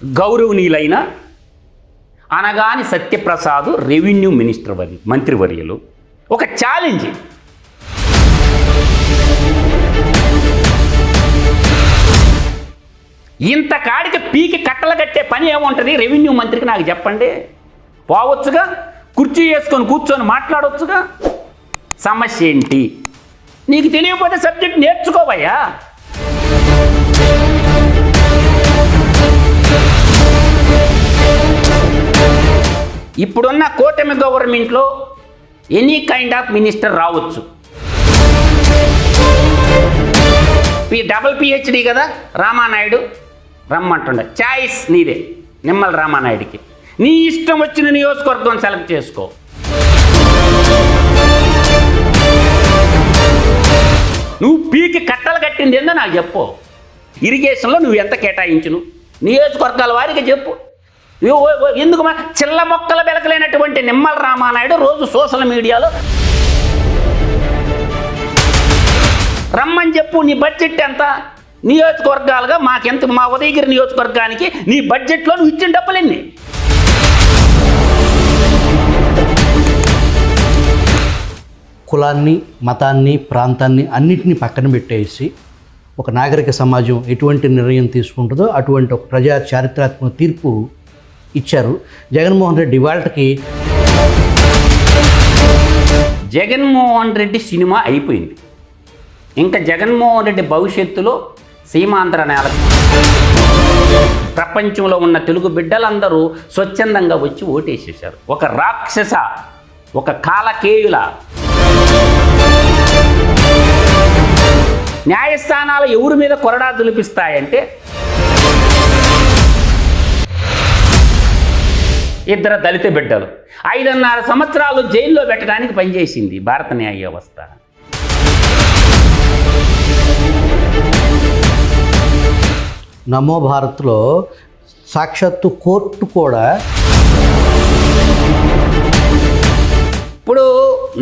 గౌరవనీయులైన అనగాని సత్యప్రసాద్ రెవెన్యూ మంత్రివర్యులు ఒక ఛాలెంజ్. ఇంత కాడికి పీకి కట్టలు కట్టే పని ఏముంటుంది రెవెన్యూ మంత్రికి నాకు చెప్పండి. పోవచ్చుగా, కుర్చీ వేసుకొని కూర్చొని మాట్లాడవచ్చుగా. సమస్య ఏంటి? నీకు తెలియకపోతే సబ్జెక్ట్ నేర్చుకోవయ్యా. ఇప్పుడున్న కూటమి గవర్నమెంట్లో ఎనీ కైండ్ ఆఫ్ మినిస్టర్ రావచ్చు. డబుల్ పిహెచ్డి కదా రామానాయుడు, రమ్మంటుండే. చాయిస్ నీదే, నిమ్మల రామానాయుడికి. నీ ఇష్టం వచ్చిన నియోజకవర్గం సెలెక్ట్ చేసుకో. నువ్వు పీకి కట్టలు కట్టింది ఏందో నాకు చెప్పు. ఇరిగేషన్లో నువ్వు ఎంత కేటాయించును నియోజకవర్గాల వారికి చెప్పు. ఎందుకు చిల్ల మొక్కల వెలకలేనటువంటి నిమ్మల రామానాయుడు రోజు సోషల్ మీడియాలో రమ్మని చెప్పు. నీ బడ్జెట్ ఎంత నియోజకవర్గాలుగా మాకెంత, మా ఉదయగిరి నియోజకవర్గానికి నీ బడ్జెట్లో నువ్వు ఇచ్చిన డబ్బులు ఎన్ని? కులాన్ని, మతాన్ని, ప్రాంతాన్ని అన్నింటినీ పక్కన పెట్టేసి ఒక నాగరిక సమాజం ఎటువంటి నిర్ణయం తీసుకుంటుందో అటువంటి ఒక ప్రజా చారిత్రాత్మక తీర్పు ఇచ్చారు జగన్మోహన్ రెడ్డి. వాళ్ళకి జగన్మోహన్ రెడ్డి సినిమా అయిపోయింది. ఇంకా జగన్మోహన్ రెడ్డి భవిష్యత్తులో సీమాంధ్ర నేల ప్రపంచంలో ఉన్న తెలుగు బిడ్డలందరూ స్వచ్ఛందంగా వచ్చి ఓటేసేశారు. ఒక రాక్షస, ఒక కాలకేయుల న్యాయస్థానాలు ఎవరి మీద కొరడా దులిపిస్తాయంటే ఇద్దరు దళిత బిడ్డలు 5.5 సంవత్సరాలు జైల్లో పెట్టడానికి పనిచేసింది భారత న్యాయ వ్యవస్థ. నమో భారత్లో సాక్షాత్తు కోర్టు కూడా ఇప్పుడు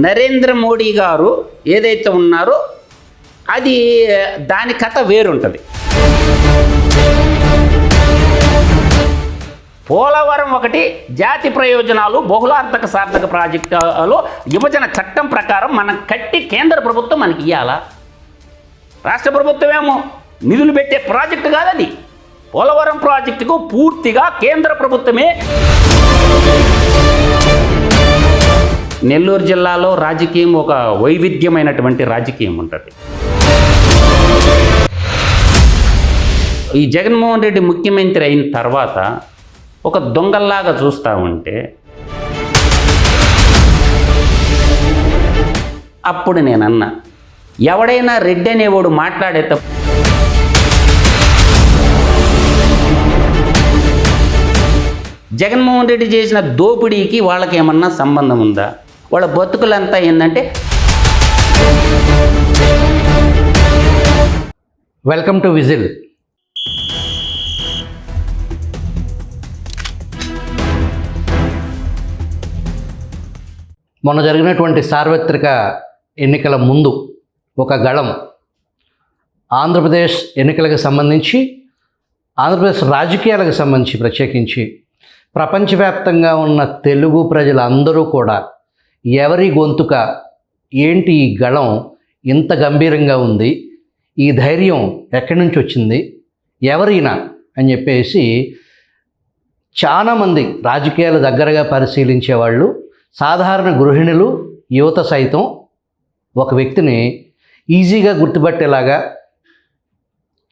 నరేంద్ర మోడీ గారు ఏదైతే ఉన్నారో అది దాని కథ వేరుంటుంది. పోలవరం ఒకటి జాతి ప్రయోజనాలు బహుళార్థక సార్థక ప్రాజెక్టులో విభజన చట్టం ప్రకారం మనం కట్టి కేంద్ర ప్రభుత్వం మనకి ఇవ్వాలా? రాష్ట్ర ప్రభుత్వం ఏమో నిధులు పెట్టే ప్రాజెక్టు కాదు అది. పోలవరం ప్రాజెక్టుకు పూర్తిగా కేంద్ర ప్రభుత్వమే. నెల్లూరు జిల్లాలో రాజకీయం ఒక వైవిధ్యమైనటువంటి రాజకీయం ఉంటుంది. ఈ జగన్మోహన్ రెడ్డి ముఖ్యమంత్రి అయిన తర్వాత ఒక దొంగల్లాగా చూస్తూ ఉంటే అప్పుడు నేనన్నా, ఎవడైనా రెడ్డి అనేవాడు మాట్లాడే తప్పు జగన్మోహన్ రెడ్డి చేసిన దోపిడీకి వాళ్ళకి ఏమన్నా సంబంధం ఉందా? వాళ్ళ బతుకులంతా ఏంటంటే. Welcome to whistle. మొన్న జరిగినటువంటి సార్వత్రిక ఎన్నికల ముందు ఒక గళం ఆంధ్రప్రదేశ్ ఎన్నికలకు సంబంధించి, ఆంధ్రప్రదేశ్ రాజకీయాలకు సంబంధించి ప్రత్యేకించి ప్రపంచవ్యాప్తంగా ఉన్న తెలుగు ప్రజలందరూ కూడా ఎవరి గొంతుక ఏంటి, ఈ గళం ఇంత గంభీరంగా ఉంది, ఈ ధైర్యం ఎక్కడి నుంచి వచ్చింది, ఎవరైనా అని చెప్పేసి చాలామంది రాజకీయాలు దగ్గరగా పరిశీలించేవాళ్ళు, సాధారణ గృహిణులు, యువత సైతం ఒక వ్యక్తిని ఈజీగా గుర్తుపట్టేలాగా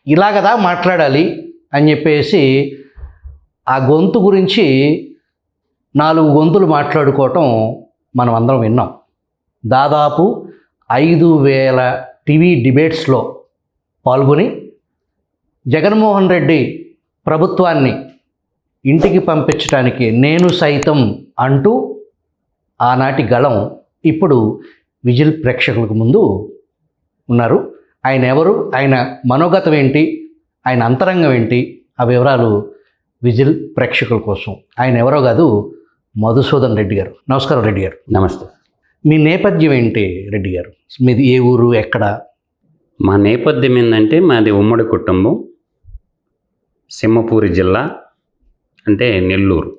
ఇలాగదా మాట్లాడాలి అని చెప్పేసి ఆ గొంతు గురించి 4 గొంతులు మాట్లాడుకోవటం మనం అందరం విన్నాం. దాదాపు 5,000 టీవీ డిబేట్స్లో పాల్గొని జగన్మోహన్ రెడ్డి ప్రభుత్వాన్ని ఇంటికి పంపించడానికి నేను సైతం అంటూ ఆనాటి గళం ఇప్పుడు విజిల్ ప్రేక్షకులకు ముందు ఉన్నారు. ఆయన ఎవరు, ఆయన మనోగతం ఏంటి, ఆయన అంతరంగం ఏంటి, ఆ వివరాలు విజిల్ ప్రేక్షకుల కోసం. ఆయన ఎవరో కాదు, మధుసూదన్ రెడ్డి గారు. నమస్కారం రెడ్డి గారు. నమస్తే. మీ నేపథ్యం ఏంటి రెడ్డి గారు? మీది ఏ ఊరు, ఎక్కడ? మా నేపథ్యం ఏంటంటే మాది ఉమ్మడి కుటుంబం, సింహపూరి జిల్లా అంటే నెల్లూరు.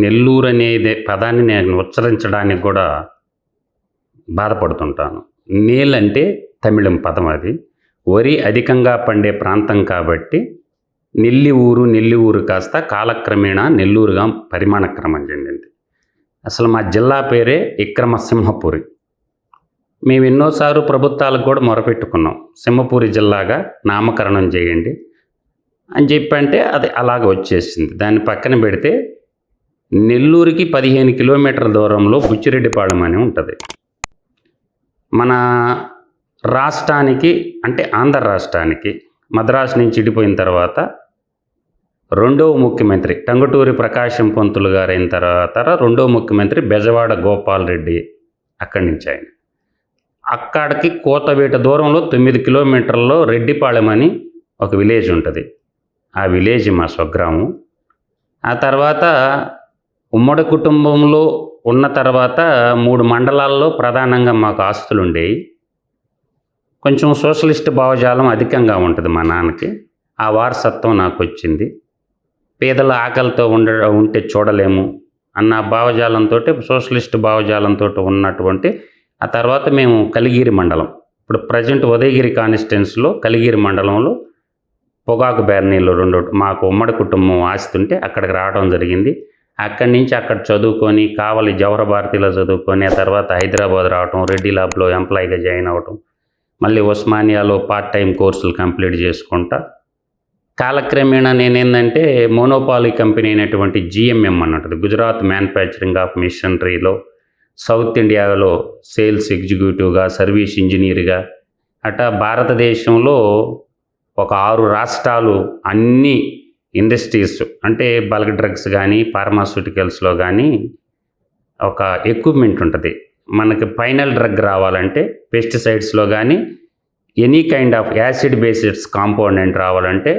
నెల్లూరు అనేది పదాన్ని నేను ఉచ్చరించడానికి కూడా బాధపడుతుంటాను. నేల్ అంటే తమిళం పదం అది. వరి అధికంగా పండే ప్రాంతం కాబట్టి నెల్లి ఊరు కాస్త కాలక్రమేణా నెల్లూరుగా పరిమాణక్రమం చెందింది. అసలు మా జిల్లా పేరే విక్రమసింహపురి. మేము ఎన్నోసార్లు ప్రభుత్వాలకు కూడా మొరపెట్టుకున్నాం, సింహపురి జిల్లాగా నామకరణం చేయండి అని చెప్పంటే అది అలాగ వచ్చేసింది. దాన్ని పక్కన పెడితే నెల్లూరుకి 15 కిలోమీటర్ల దూరంలో బుచ్చిరెడ్డిపాళెం అని ఉంటుంది. మన రాష్ట్రానికి అంటే ఆంధ్ర రాష్ట్రానికి మద్రాసు నుంచి ఇడిపోయిన తర్వాత రెండవ ముఖ్యమంత్రి టంగుటూరి ప్రకాశం పంతులు గారు అయిన తర్వాత రెండవ ముఖ్యమంత్రి బెజవాడ గోపాల్ రెడ్డి అక్కడి నుంచి ఆయన. అక్కడికి కోతవేట దూరంలో 9 కిలోమీటర్లలో రెడ్డిపాళెం అని ఒక విలేజ్ ఉంటుంది. ఆ విలేజ్ మా స్వగ్రామం. ఆ తర్వాత ఉమ్మడి కుటుంబంలో ఉన్న తర్వాత 3 మండలాల్లో ప్రధానంగా మాకు ఆస్తులు ఉండేవి. కొంచెం సోషలిస్ట్ భావజాలం అధికంగా ఉంటుంది మా నాన్నకి. ఆ వారసత్వం నాకు వచ్చింది. పేదల ఆకలితో ఉంటే చూడలేము అన్న భావజాలంతో, సోషలిస్ట్ భావజాలంతో ఉన్నటువంటి ఆ తర్వాత మేము కలిగిరి మండలం, ఇప్పుడు ప్రజెంట్ ఉదయగిరి కాన్స్టిట్యున్సీలో కలిగిరి మండలంలో పొగాకు బేర్నీళ్ళు 2 మాకు ఉమ్మడి కుటుంబం ఆస్తుంటే అక్కడికి రావడం జరిగింది. అక్కడి నుంచి అక్కడ చదువుకొని కావలి జవహర్ భారతిలో చదువుకొని ఆ తర్వాత హైదరాబాద్ రావటం, రెడ్డి ల్యాబ్లో ఎంప్లాయీగా జాయిన్ అవ్వటం, మళ్ళీ ఉస్మానియాలో పార్ట్ టైం కోర్సులు కంప్లీట్ చేసుకుంటా కాలక్రమేణా నేనేందంటే మోనోపాలీ కంపెనీ అయినటువంటి జిఎంఎం అని ఉంటుంది, గుజరాత్ మ్యానుఫ్యాక్చరింగ్ ఆఫ్ మిషనరీలో సౌత్ ఇండియాలో సేల్స్ ఎగ్జిక్యూటివ్గా, సర్వీస్ ఇంజనీర్గా అట్టా భారతదేశంలో ఒక 6 రాష్ట్రాలు అన్ని ఇండస్ట్రీస్ అంటే బల్క్ డ్రగ్స్ కానీ ఫార్మాస్యూటికల్స్లో కానీ ఒక ఎక్విప్మెంట్ ఉంటుంది. మనకి ఫైనల్ డ్రగ్ రావాలంటే పెస్టిసైడ్స్లో కానీ any kind of acid bases component రావాలంటే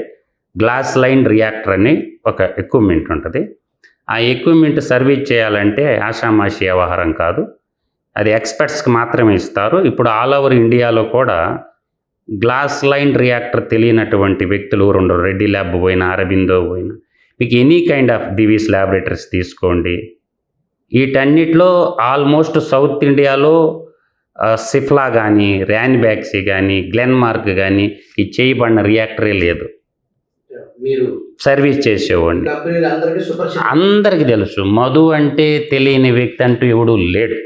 గ్లాస్ లైన్ రియాక్టర్ అని ఒక ఎక్విప్మెంట్ ఉంటుంది. ఆ ఎక్విప్మెంట్ సర్వీస్ చేయాలంటే ఆషామాషి వ్యవహారం కాదు, అది ఎక్స్పర్ట్స్కి మాత్రమే ఇస్తారు. ఇప్పుడు ఆల్ ఓవర్ ఇండియాలో కూడా గ్లాస్ లైన్ రియాక్టర్ తెలియనటువంటి వ్యక్తులు 2 రెడ్డి ల్యాబ్ పోయినా, అరబిందో పోయినా, మీకు any kind of Divi's laboratories తీసుకోండి, వీటన్నిటిలో ఆల్మోస్ట్ సౌత్ ఇండియాలో సిఫ్లా కానీ, ర్యాన్బ్యాక్సీ కానీ, గ్లెన్మార్క్ కానీ ఈ చేయబడిన రియాక్టరే లేదు. మీరు సర్వీస్ చేసేవాడిని, అందరికీ తెలుసు. మధు అంటే తెలియని వ్యక్తి అంటూ ఎవడూ లేడు.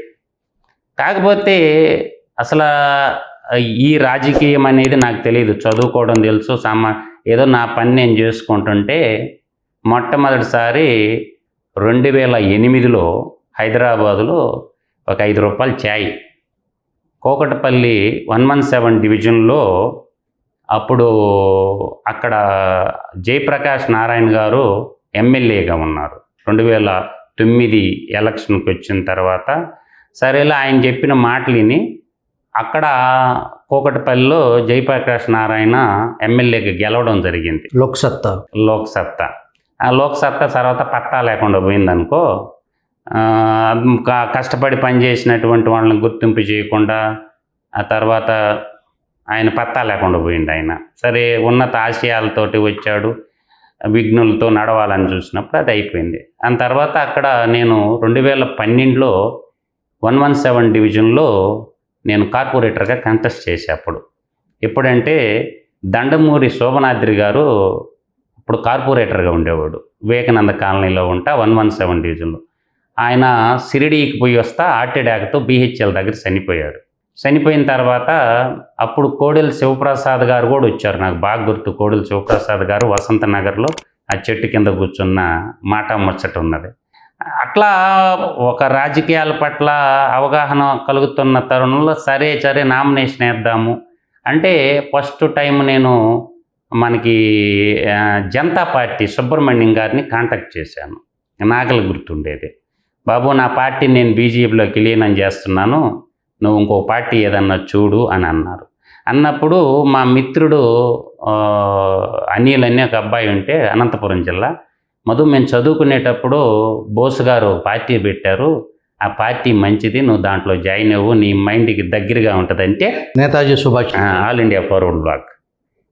కాకపోతే అసలు ఈ రాజకీయం అనేది నాకు తెలియదు, చదువుకోవడం తెలుసు, ఏదో నా పని నేను చేసుకుంటుంటే మొట్టమొదటిసారి 2008లో హైదరాబాదులో ఒక 5 రూపాయల ఛాయ్ కోకటపల్లి 117 డివిజన్లో అప్పుడు అక్కడ జయప్రకాష్ నారాయణ గారు ఎమ్మెల్యేగా ఉన్నారు. 2009 ఎలక్షన్కి వచ్చిన తర్వాత సరేలా ఆయన చెప్పిన మాటలు విని అక్కడ కోకటపల్లిలో జయప్రకాష్ నారాయణ ఎమ్మెల్యేగా గెలవడం జరిగింది. లోక్సత్తా ఆ లోక్సత్తా తర్వాత పట్టా లేకుండా పోయిందనుకో, కష్టపడి పనిచేసినటువంటి వాళ్ళని గుర్తింపు చేయకుండా ఆ తర్వాత ఆయన పత్తా లేకుండా పోయింది. ఆయన సరే ఉన్నత ఆశయాలతోటి వచ్చాడు, విఘ్నులతో నడవాలని చూసినప్పుడు అది అయిపోయింది. దాని తర్వాత అక్కడ నేను 2012లో 117 డివిజన్లో నేను కార్పొరేటర్గా కంటెస్ట్ చేసే అప్పుడు. ఎప్పుడంటే దండమూరి శోభనాద్రి గారు ఇప్పుడు కార్పొరేటర్గా ఉండేవాడు, వివేకానంద కాలనీలో ఉంటా 117 డివిజన్లో. ఆయన షిరిడీకి పోయి వస్తా హార్ట్ అటాక్తో BHL దగ్గర చనిపోయాడు. చనిపోయిన తర్వాత అప్పుడు కోడెల శివప్రసాద్ గారు కూడా వచ్చారు, నాకు బాగా గుర్తు. కోడెల శివప్రసాద్ గారు వసంత నగర్లో ఆ చెట్టు కింద కూర్చున్న మాట ముచ్చట ఉన్నది. అట్లా ఒక రాజకీయాల పట్ల అవగాహన కలుగుతున్న తరుణంలో సరే నామినేషన్ వేద్దాము అంటే ఫస్ట్ టైం నేను మనకి జనతా పార్టీ సుబ్రహ్మణ్యం గారిని కాంటాక్ట్ చేశాను. నాగలు గుర్తుండేది, బాబు నా పార్టీ నేను బీజేపీలోకి విలీనం చేస్తున్నాను, నువ్వు ఇంకో పార్టీ ఏదన్నా చూడు అని అన్నారు. అన్నప్పుడు మా మిత్రుడు అనిల్ అనే ఒక అబ్బాయి ఉంటే అనంతపురం జిల్లా, మధు మేము చదువుకునేటప్పుడు బోసు గారు పార్టీ పెట్టారు, ఆ పార్టీ మంచిది, నువ్వు దాంట్లో జాయిన్ అవ్వు, నీ మైండ్కి దగ్గరగా ఉంటుందంటే Netaji Subhash all India forward block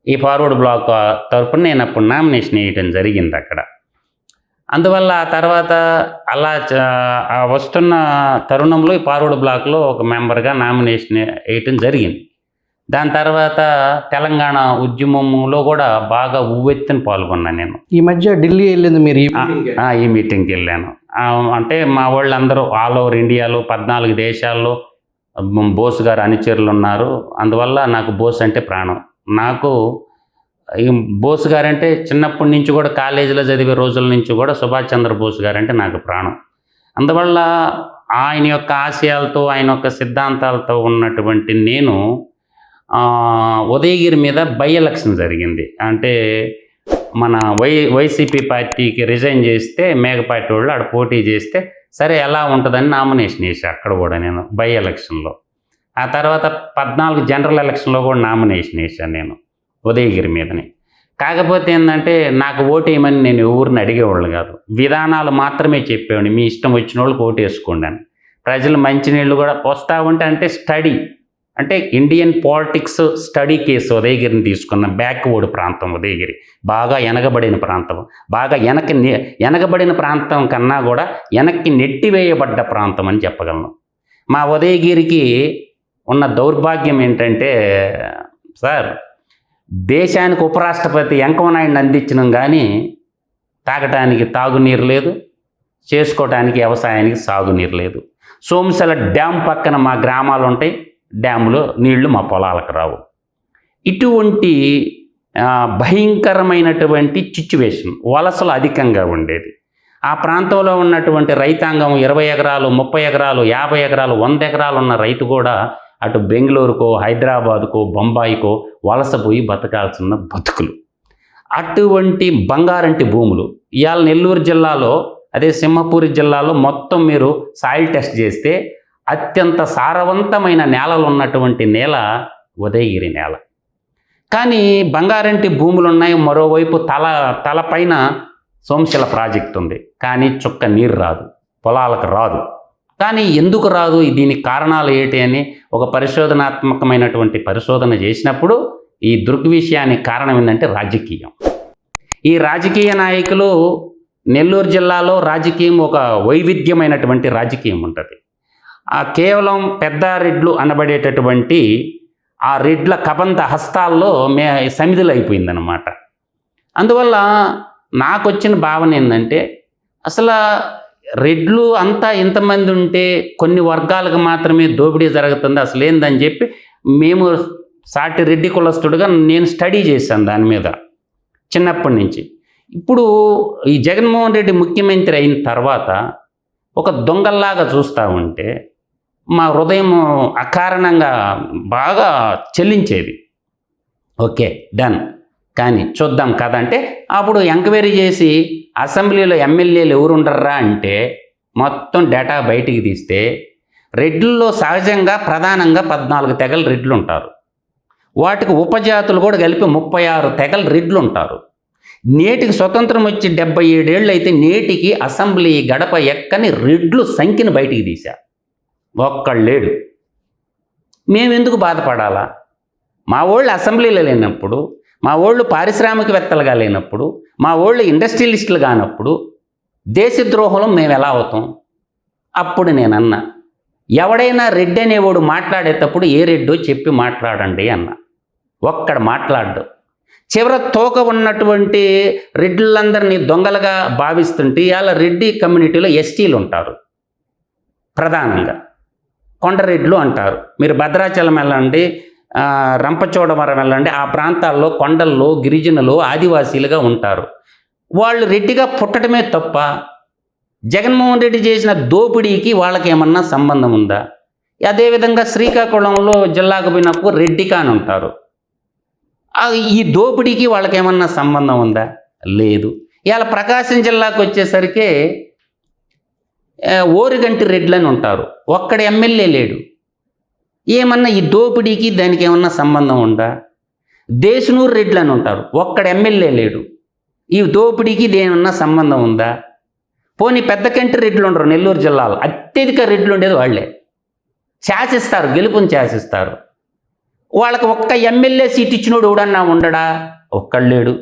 ఈ ఫార్వర్డ్ బ్లాక్ తరపున నేను అప్పుడు నామినేషన్ వేయటం జరిగింది అక్కడ. అందువల్ల ఆ తర్వాత అలా ఆ వస్తున్న తరుణంలో ఈ ఫార్వర్డ్ బ్లాక్లో ఒక మెంబర్గా నామినేషన్ వేయటం జరిగింది. దాని తర్వాత తెలంగాణ ఉద్యమంలో కూడా బాగా ఉవ్వెత్తున పాల్గొన్నాను నేను. ఈ మధ్య ఢిల్లీ వెళ్ళింది మీరు ఈ మీటింగ్కి వెళ్ళాను. అంటే మా వాళ్ళందరూ ఆల్ ఓవర్ ఇండియాలో 14 దేశాల్లో బోస్ గారు అనుచరులు ఉన్నారు. అందువల్ల నాకు బోస్ అంటే ప్రాణం. నాకు ఈ బోస్ గారంటే చిన్నప్పటి నుంచి కూడా కాలేజీలో చదివే రోజుల నుంచి కూడా సుభాష్ చంద్రబోస్ గారంటే నాకు ప్రాణం. అందువల్ల ఆయన యొక్క ఆశయాలతో ఆయన యొక్క సిద్ధాంతాలతో ఉన్నటువంటి నేను ఉదయగిరి మీద బై ఎలక్షన్ జరిగింది. అంటే మన వైసీపీ పార్టీకి రిజైన్ చేస్తే మేఘపాటి వాళ్ళు ఆడ పోటీ చేస్తే సరే ఎలా ఉంటుందని నామినేషన్ వేసి అక్కడ కూడా నేను బై ఎలక్షన్లో. ఆ తర్వాత 14 జనరల్ ఎలక్షన్లో కూడా నామినేషన్ వేసాను నేను ఉదయగిరి మీదని. కాకపోతే ఏంటంటే నాకు ఓటు వేయమని నేను ఎవరిని అడిగేవాళ్ళు కాదు, విధానాలు మాత్రమే చెప్పేవాడిని. మీ ఇష్టం వచ్చిన వాళ్ళకి ఓటు వేసుకోండి అని. ప్రజలు మంచినీళ్ళు కూడా పోస్తా ఉంటే అంటే స్టడీ అంటే ఇండియన్ పాలిటిక్స్ స్టడీ కేసు ఉదయగిరిని తీసుకున్న బ్యాక్వర్డ్ ప్రాంతం ఉదయగిరి, బాగా వెనకబడిన ప్రాంతం, బాగా వెనకబడిన ప్రాంతం కన్నా కూడా వెనక్కి నెట్టివేయబడ్డ ప్రాంతం అని చెప్పగలను. మా ఉదయగిరికి ఉన్న దౌర్భాగ్యం ఏంటంటే సార్, దేశానికి ఉపరాష్ట్రపతి వెంకయ్యనాయుడిని అందించినాం కానీ తాగటానికి తాగునీరు లేదు, చేసుకోవటానికి వ్యవసాయానికి సాగునీరు లేదు. సోమశల డ్యామ్ పక్కన మా గ్రామాలు ఉంటాయి, డ్యాములో నీళ్లు మా పొలాలకు రావు. ఇటువంటి భయంకరమైనటువంటి సిచ్యువేషన్, వలసలు అధికంగా ఉండేది. ఆ ప్రాంతంలో ఉన్నటువంటి రైతాంగం 20 ఎకరాలు 30 ఎకరాలు 50 ఎకరాలు 100 ఎకరాలు ఉన్న రైతు కూడా అటు బెంగళూరుకో హైదరాబాదుకో బొంబాయికో వలసపోయి బతకాల్సిన బతుకులు. అటువంటి బంగారంటి భూములు ఇవాళ నెల్లూరు జిల్లాలో, అదే సింహపూరి జిల్లాలో మొత్తం మీరు సాయిల్ టెస్ట్ చేస్తే అత్యంత సారవంతమైన నేలలు ఉన్నటువంటి నేల ఉదయగిరి నేల. కానీ బంగారంటి భూములు ఉన్నాయి. మరోవైపు తలపైన సోమశిల ప్రాజెక్ట్ ఉంది, కానీ చుక్క నీరు రాదు, పొలాలకు రాదు. కానీ ఎందుకు రాదు, దీనికి కారణాలు ఏంటి అని ఒక పరిశోధనాత్మకమైనటువంటి పరిశోధన చేసినప్పుడు ఈ దృగ్విషయానికి కారణం ఏంటంటే రాజకీయం. ఈ రాజకీయ నాయకులు నెల్లూరు జిల్లాలో రాజకీయం ఒక వైవిధ్యమైనటువంటి రాజకీయం ఉంటుంది. కేవలం పెద్ద రెడ్లు అనబడేటటువంటి ఆ రెడ్ల కబంధ హస్తాల్లో సమిధులు అయిపోయిందనమాట. అందువల్ల నాకు వచ్చిన భావన ఏంటంటే అసలు రెడ్లు అంతా ఇంతమంది ఉంటే కొన్ని వర్గాలకు మాత్రమే దోపిడీ జరుగుతుంది, అసలు ఏందని చెప్పి మేము సాటి రెడ్డి కులస్తుడుగా నేను స్టడీ చేశాను దాని మీద చిన్నప్పటి నుంచి. ఇప్పుడు ఈ జగన్మోహన్ రెడ్డి ముఖ్యమంత్రి అయిన తర్వాత ఒక దొంగల్లాగా చూస్తూ ఉంటే మా హృదయం అకారణంగా బాగా చెల్లించేది. ఓకే డన్, కానీ చూద్దాం కదా అంటే అప్పుడు ఎంక్వైరీ చేసి అసెంబ్లీలో ఎమ్మెల్యేలు ఎవరు ఉండర్రా అంటే మొత్తం డేటా బయటికి తీస్తే రెడ్లలో సహజంగా ప్రధానంగా 14 తెగల రెడ్లు ఉంటారు. వాటికి ఉపజాతులు కూడా కలిపి 36 తెగల రెడ్లు ఉంటారు. నేటికి స్వతంత్రం వచ్చి 77 ఏళ్ళు అయితే నేటికి అసెంబ్లీ గడప ఎక్కని రెడ్లు సంఖ్యను బయటికి తీశారు. ఒక్కళ్ళు లేడు. మేమెందుకు బాధపడాలా? మా వాళ్ళు అసెంబ్లీలో లేనప్పుడు, మా వాళ్ళు పారిశ్రామికవేత్తలుగా లేనప్పుడు, మా వాళ్ళు ఇండస్ట్రియలిస్టులు కానప్పుడు దేశద్రోహంలో మేము ఎలా అవుతాం? అప్పుడు నేనన్నా, ఎవడైనా రెడ్డి అనేవాడు మాట్లాడేటప్పుడు ఏ రెడ్డో చెప్పి మాట్లాడండి అన్న. ఒక్కడ మాట్లాడ్డు. చివర తోక ఉన్నటువంటి రెడ్లందరినీ దొంగలుగా భావిస్తుంటే ఇవాళ రెడ్డి కమ్యూనిటీలో ఎస్టీలు ఉంటారు. ప్రధానంగా కొండరెడ్లు అంటారు. మీరు భద్రాచలం వెళ్ళండి, రంపచోడవరం వెళ్ళండి, ఆ ప్రాంతాల్లో కొండల్లో గిరిజనులు ఆదివాసీలుగా ఉంటారు. వాళ్ళు రెడ్డిగా పుట్టడమే తప్ప జగన్మోహన్ రెడ్డి చేసిన దోపిడీకి వాళ్ళకి ఏమన్నా సంబంధం ఉందా? అదేవిధంగా శ్రీకాకుళంలో జిల్లాకు పోయినప్పుడు రెడ్డికా అని ఉంటారు. ఈ దోపిడీకి వాళ్ళకి ఏమన్నా సంబంధం ఉందా? లేదు. ఇవాళ ప్రకాశం జిల్లాకు వచ్చేసరికి ఓరిగంటి రెడ్లని ఉంటారు. ఒక్కడ ఎమ్మెల్యే లేడు. ఏమన్నా ఈ దోపిడీకి దానికి ఏమన్నా సంబంధం ఉందా? దేశనూరు రెడ్లు అని ఉంటారు. ఒక్కడ ఎమ్మెల్యే లేడు. ఈ దోపిడీకి దేనివన్నా సంబంధం ఉందా? పోనీ పెద్దకంటి రెడ్లు ఉండరు. నెల్లూరు జిల్లాలో అత్యధిక రెడ్లు ఉండేది వాళ్ళే. శాసిస్తారు, గెలుపుని శాసిస్తారు. వాళ్ళకి ఒక్క ఎమ్మెల్యే సీట్ ఇచ్చినోడు ఎవడన్నా ఉండడా? ఒక్కడు లేడు.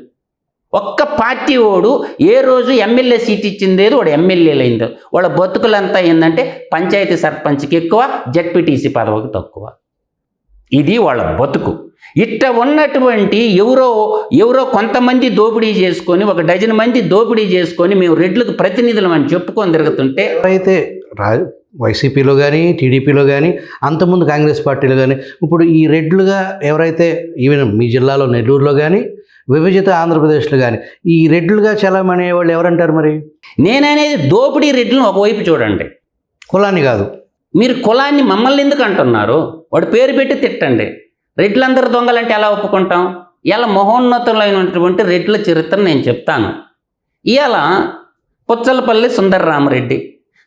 ఒక్క పార్టీ ఓడు ఏ రోజు ఎమ్మెల్యే సీట్ ఇచ్చిందేదో వాడు ఎమ్మెల్యేలు అయిందో. వాళ్ళ బతుకులంతా ఏంటంటే పంచాయతీ సర్పంచ్కి ఎక్కువ, జెడ్పీటీసీ పదవికి తక్కువ. ఇది వాళ్ళ బతుకు. ఇట్ట ఉన్నటువంటి ఎవరో కొంతమంది దోపిడీ చేసుకొని, ఒక డజన్ మంది దోపిడీ చేసుకొని మేము రెడ్లకు ప్రతినిధులం అని చెప్పుకొని తిరుగుతుంటే, ఎవరైతే వైసీపీలో కానీ టీడీపీలో కానీ అంతకుముందు కాంగ్రెస్ పార్టీలో కానీ ఇప్పుడు ఈ రెడ్లుగా ఎవరైతే ఈవెన్ మీ జిల్లాలో నెల్లూరులో కానీ విభజిత ఆంధ్రప్రదేశ్లో కానీ ఈ రెడ్లుగా చలామణి వాళ్ళు ఎవరంటారు మరి? నేననేది దోపిడీ రెడ్లను ఒకవైపు చూడండి, కులాన్ని కాదు. మీరు కులాన్ని మమ్మల్ని ఎందుకు అంటున్నారు? వాడు పేరు పెట్టి తిట్టండి. రెడ్లందరూ దొంగలంటే ఎలా ఒప్పుకుంటాం? ఇలా మహోన్నతులైనటువంటి రెడ్ల చరిత్ర నేను చెప్తాను. ఇవాళ పుచ్చలపల్లి సుందరరామరెడ్డి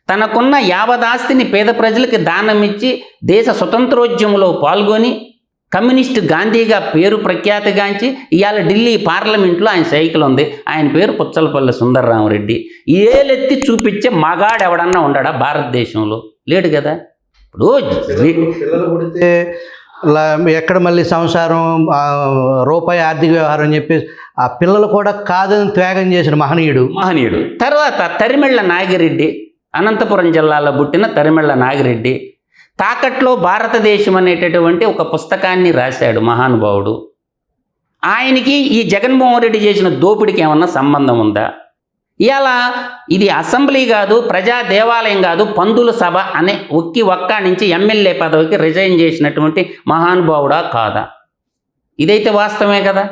తనకున్న యావదాస్తిని పేద ప్రజలకి దానమిచ్చి దేశ స్వతంత్రోద్యమంలో పాల్గొని కమ్యూనిస్టు గాంధీగా పేరు ప్రఖ్యాతిగాంచి ఇవాళ ఢిల్లీ పార్లమెంట్లో ఆయన సైకిల్ ఉంది. ఆయన పేరు పుచ్చలపల్లి సుందరరామరెడ్డి. ఏలెత్తి చూపించే మగాడు ఎవడన్నా ఉండడా భారతదేశంలో? లేడు కదా. ఇప్పుడు పిల్లలు పుడితే ఎక్కడ మళ్ళీ సంసారం, రూపాయి ఆర్థిక వ్యవహారం అని చెప్పేసి ఆ పిల్లలు కూడా కాదని త్యాగం చేసిన మహనీయుడు. తర్వాత తరిమెళ్ళ నాగిరెడ్డి, అనంతపురం జిల్లాలో పుట్టిన తరిమెళ్ళ నాగిరెడ్డి తాకట్లో భారతదేశం అనేటటువంటి ఒక పుస్తకాన్ని రాశాడు మహానుభావుడు. ఆయనకి ఈ జగన్మోహన్ రెడ్డి చేసిన దోపిడికి ఏమన్నా సంబంధం ఉందా? ఇవాళ ఇది అసెంబ్లీ కాదు, ప్రజా దేవాలయం కాదు, పందుల సభ అనే ఒక్క నుంచి ఎమ్మెల్యే పదవికి రిజైన్ చేసినటువంటి మహానుభావుడా కాదా? ఇదైతే వాస్తవమే కదా.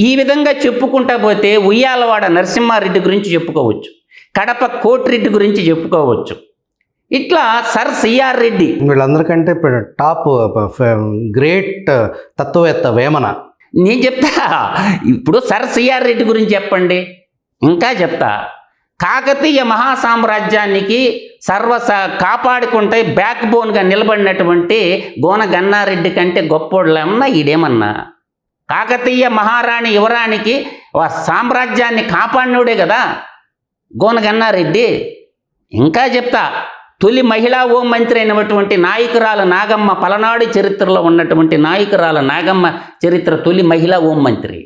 ఈ విధంగా చెప్పుకుంటా పోతే ఉయ్యాలవాడ నరసింహారెడ్డి గురించి చెప్పుకోవచ్చు, కడప కోటిరెడ్డి గురించి చెప్పుకోవచ్చు. ఇట్లా సర్ సిఆర్ రెడ్డి, వీళ్ళందరికంటే టాప్ గ్రేట్ తత్వవేత్త వేమన. నేను చెప్తా. ఇప్పుడు సర్ సిఆర్ రెడ్డి గురించి చెప్పండి. ఇంకా చెప్తా. కాకతీయ మహాసామ్రాజ్యానికి కాపాడుకుంటే బ్యాక్ బోన్గా నిలబడినటువంటి గోన గన్నారెడ్డి కంటే గొప్పోళ్ళేమన్నా ఈడేమన్నా? కాకతీయ మహారాణి యువరానికి సామ్రాజ్యాన్ని కాపాడినోడే కదా గోన గన్నారెడ్డి. ఇంకా చెప్తా. తొలి మహిళా హోం మంత్రి అయినటువంటి నాయకురాలు నాగమ్మ, పలనాడు చరిత్రలో ఉన్నటువంటి నాయకురాలు నాగమ్మ చరిత్ర తొలి మహిళా హోం మంత్రి.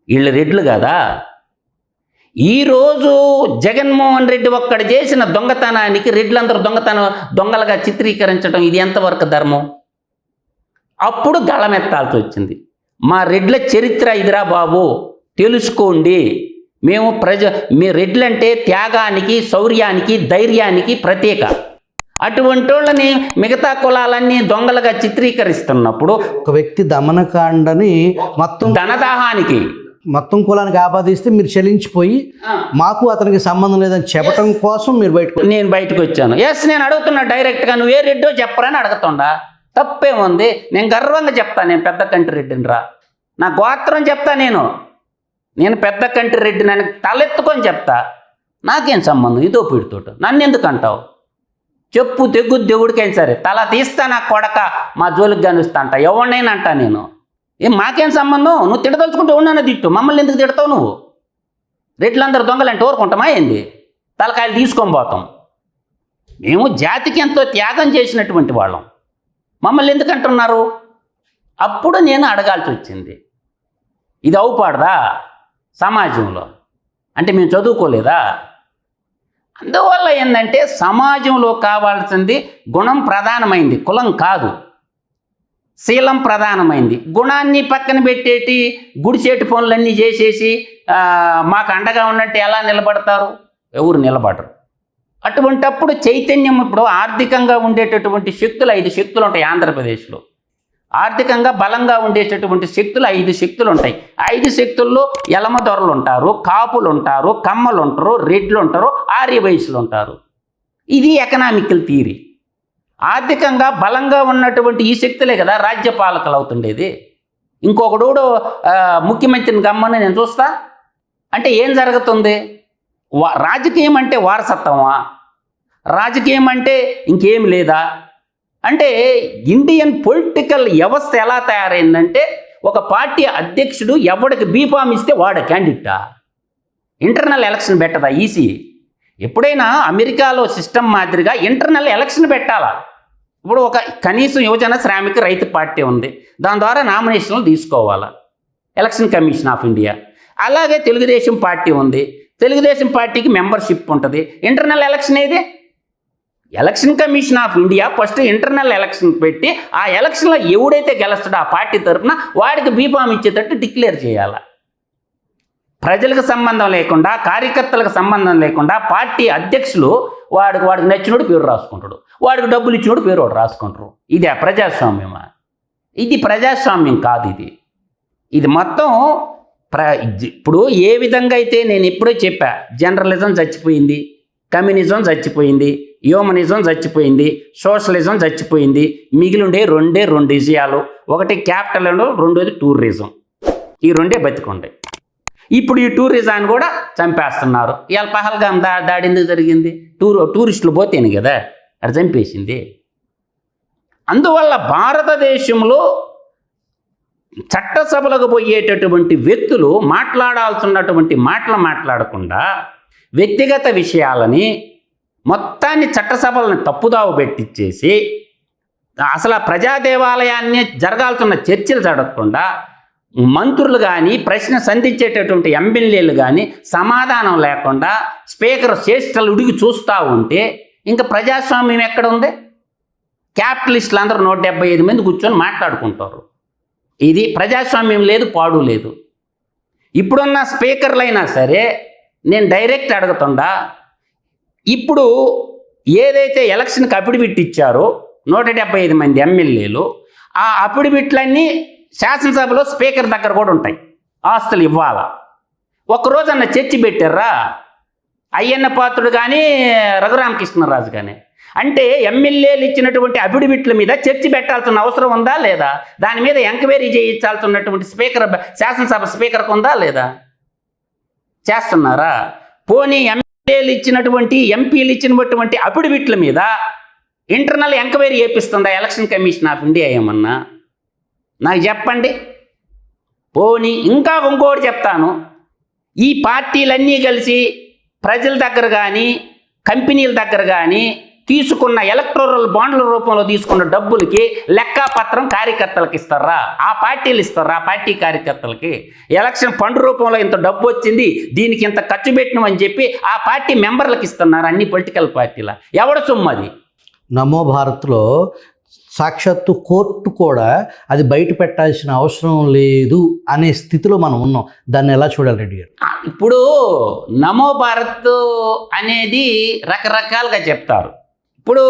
వీళ్ళు రెడ్లు కదా. ఈరోజు జగన్మోహన్ రెడ్డి ఒక్కడు చేసిన దొంగతనానికి రెడ్లందరూ దొంగలుగా చిత్రీకరించడం ఇది ఎంతవరకు ధర్మం? అప్పుడు గళమెత్తాల్సి వచ్చింది. మా రెడ్ల చరిత్ర ఇదిరా బాబు, తెలుసుకోండి. మీ రెడ్లంటే త్యాగానికి, శౌర్యానికి, ధైర్యానికి ప్రత్యేక. అటువంటి వాళ్ళని మిగతా కులాలన్నీ దొంగలుగా చిత్రీకరిస్తున్నప్పుడు ఒక వ్యక్తి దమనకాండని మొత్తం కులానికి ఆపాదిస్తే మీరు చెల్లించిపోయి మాకు అతనికి సంబంధం లేదని చెప్పడం కోసం నేను బయటకు వచ్చాను. నేను అడుగుతున్నా డైరెక్ట్గా, నువ్వు ఏ రెడ్డో చెప్పరని అడుగుతుండా? తప్పేముంది? నేను గర్వంగా చెప్తా, నేను పెద్ద కంటి రెడ్డిని రా, నా గోత్రం చెప్తా. నేను పెద్ద కంటి రెడ్డి, నన్ను తలెత్తుకొని చెప్తా. నాకేం సంబంధం ఇదో పీడితోటి? నన్ను ఎందుకు అంటావు? చెప్పు తెగ్గు దేవుడికైనా సరే తల తీస్తా, నా కొడక మా జోలికి కానిస్తా అంట, ఎవరినైనా అంటా నేను. మాకేం సంబంధం? నువ్వు తిడదలుచుకుంటూ ఉన్నాను తిట్టు, మమ్మల్ని ఎందుకు తిడతావు నువ్వు? రెడ్లందరూ దొంగలంటే ఊరుకుంటామా ఏంది? తలకాయలు తీసుకొని పోతాం. మేము జాతికి ఎంతో త్యాగం చేసినటువంటి వాళ్ళం, మమ్మల్ని ఎందుకు అంటున్నారు? అప్పుడు నేను అడగాల్సి వచ్చింది, ఇది అవుపాడదా సమాజంలో? అంటే మేము చదువుకోలేదా? అందువల్ల ఏంటంటే సమాజంలో కావాల్సింది గుణం ప్రధానమైంది, కులం కాదు. శీలం ప్రధానమైంది. గుణాన్ని పక్కన పెట్టేటి గుడిసేటి పనులన్నీ చేసేసి మాకు అండగా ఉన్నట్టు ఎలా నిలబడతారు? ఎవరు నిలబడరు. అటువంటప్పుడు చైతన్యం, ఇప్పుడు ఆర్థికంగా ఉండేటటువంటి శక్తులు 5 శక్తులు ఉంటాయి ఆంధ్రప్రదేశ్లో. ఆర్థికంగా బలంగా ఉండేటటువంటి శక్తులు 5 శక్తులు ఉంటాయి. 5 శక్తుల్లో ఎలమ దొరలు ఉంటారు, కాపులు ఉంటారు, కమ్మలు ఉంటారు, రెడ్లు ఉంటారు, ఆర్య వయసులు ఉంటారు. ఇది ఎకనామికల్ థియరీ. ఆర్థికంగా బలంగా ఉన్నటువంటి ఈ శక్తులే కదా రాజ్యపాలకులు అవుతుండేది. ఇంకొకడు ముఖ్యమంత్రిని గమ్మని నేను చూస్తా అంటే ఏం జరుగుతుంది? రాజకీయం అంటే వారసత్వమా? రాజకీయం అంటే ఇంకేం లేదా? అంటే ఇండియన్ పొలిటికల్ వ్యవస్థ ఎలా తయారైందంటే ఒక పార్టీ అధ్యక్షుడు ఎవడికి బీఫామ్ ఇస్తే వాడు క్యాండిడేటా? ఇంటర్నల్ ఎలక్షన్ పెట్టదా ఈసీ? ఎప్పుడైనా అమెరికాలో సిస్టమ్ మాదిరిగా ఇంటర్నల్ ఎలక్షన్ పెట్టాలా? ఇప్పుడు ఒక కనీసం యువజన శ్రామిక రైతు పార్టీ ఉంది, దాని ద్వారా నామినేషన్లు తీసుకోవాలా ఎలక్షన్ కమిషన్ ఆఫ్ ఇండియా. అలాగే తెలుగుదేశం పార్టీ ఉంది, తెలుగుదేశం పార్టీకి మెంబర్షిప్ ఉంటుంది. ఇంటర్నల్ ఎలక్షన్ ఏది? Election commission of India first internal election పెట్టి ఆ ఎలక్షన్లో ఎవడైతే గెలుస్తాడో ఆ పార్టీ తరఫున వాడికి బీఫామ్ ఇచ్చేటట్టు డిక్లేర్ చేయాలి. ప్రజలకు సంబంధం లేకుండా, కార్యకర్తలకు సంబంధం లేకుండా పార్టీ అధ్యక్షులు వాడికి నచ్చినోడు పేరు రాసుకుంటాడు, వాడికి డబ్బులు ఇచ్చినోడు పేరు వాడు రాసుకుంటారు. ఇదే ప్రజాస్వామ్యమా? ఇది ప్రజాస్వామ్యం కాదు. ఇది మొత్తం ఇప్పుడు ఏ విధంగా అయితే నేను ఎప్పుడో చెప్పా, జనరలిజం చచ్చిపోయింది, కమ్యూనిజం చచ్చిపోయింది, హ్యూమనిజం చచ్చిపోయింది, సోషలిజం చచ్చిపోయింది. మిగిలిండే రెండు విషయాలు, ఒకటి క్యాపిటల్, రెండోది టూరిజం. ఈ రెండే బతికుండే. ఇప్పుడు ఈ టూరిజాన్ని కూడా చంపేస్తున్నారు. ఇవాళ పహల్గాం దాడి ఎందుకు జరిగింది? టూరిస్టులు పోతేనే కదా అది చంపేసింది. అందువల్ల భారతదేశంలో చట్టసభలకు పోయేటటువంటి వ్యక్తులు మాట్లాడాల్సినటువంటి మాటలు మాట్లాడకుండా వ్యక్తిగత విషయాలని మొత్తాన్ని చట్టసభలను తప్పుదావ పెట్టించేసి అసలు ఆ ప్రజా దేవాలయాన్ని జరగాల్సిన చర్చలు జరగకుండా మంత్రులు కానీ ప్రశ్న సంధించేటటువంటి ఎమ్మెల్యేలు కానీ సమాధానం లేకుండా స్పీకర్ చేష్టలు ఉడిగి చూస్తూ ఉంటే ఇంకా ప్రజాస్వామ్యం ఎక్కడ ఉంది? క్యాపిటలిస్టులు అందరూ 175 మంది కూర్చొని మాట్లాడుకుంటారు. ఇది ప్రజాస్వామ్యం లేదు, పాడు లేదు. ఇప్పుడున్న స్పీకర్లైనా సరే నేను డైరెక్ట్ అడుగుతుండా, ఇప్పుడు ఏదైతే ఎలక్షన్కి అఫిడవిట్ ఇచ్చారో 175 మంది ఎమ్మెల్యేలు, ఆ అఫిడవిట్లన్నీ శాసనసభలో స్పీకర్ దగ్గర కూడా ఉంటాయి. ఆస్తులు ఇవ్వాలా? ఒక్కరోజన్న చర్చ పెట్టారా? అయ్యన్న పాత్రుడు కానీ రఘురామకృష్ణరాజు కానీ. అంటే ఎమ్మెల్యేలు ఇచ్చినటువంటి అఫిడవిట్ల మీద చర్చ పెట్టాల్సిన అవసరం ఉందా లేదా? దాని మీద ఎంక్వైరీ చేయించాల్సినటువంటి శాసనసభ స్పీకర్కి ఉందా లేదా? చేస్తున్నారా? పోనీ ఎమ్మెల్యేలు ఇచ్చినటువంటి ఎంపీలు ఇచ్చినటువంటి అఫిడవిట్ల మీద ఇంటర్నల్ ఎంక్వైరీ చేపిస్తుందా ఎలక్షన్ కమిషన్ ఆఫ్ ఇండియా? ఏమన్నా నాకు చెప్పండి. పోనీ ఇంకా ఇంకోటి చెప్తాను, ఈ పార్టీలన్నీ కలిసి ప్రజల దగ్గర కానీ కంపెనీల దగ్గర కానీ తీసుకున్న ఎలక్టోరల్ బాండ్ల రూపంలో తీసుకున్న డబ్బులకి లెక్కాపత్రం కార్యకర్తలకు ఇస్తారా? ఆ పార్టీలు ఇస్తారా? పార్టీ కార్యకర్తలకి ఎలక్షన్ ఫండ్ రూపంలో ఇంత డబ్బు వచ్చింది, దీనికి ఇంత ఖర్చు పెట్టినామని చెప్పి ఆ పార్టీ మెంబర్లకు ఇస్తున్నారు. అన్ని పొలిటికల్ పార్టీల ఎవడ సొమ్ము అది? నమో భారత్లో సాక్షాత్తు కోర్టు కూడా అది బయట పెట్టాల్సిన అవసరం లేదు అనే స్థితిలో మనం ఉన్నాం. దాన్ని ఎలా చూడాలి రెడ్డి గారు? ఇప్పుడు నమో భారత్ అనేది రకరకాలుగా చెప్తారు. ఇప్పుడు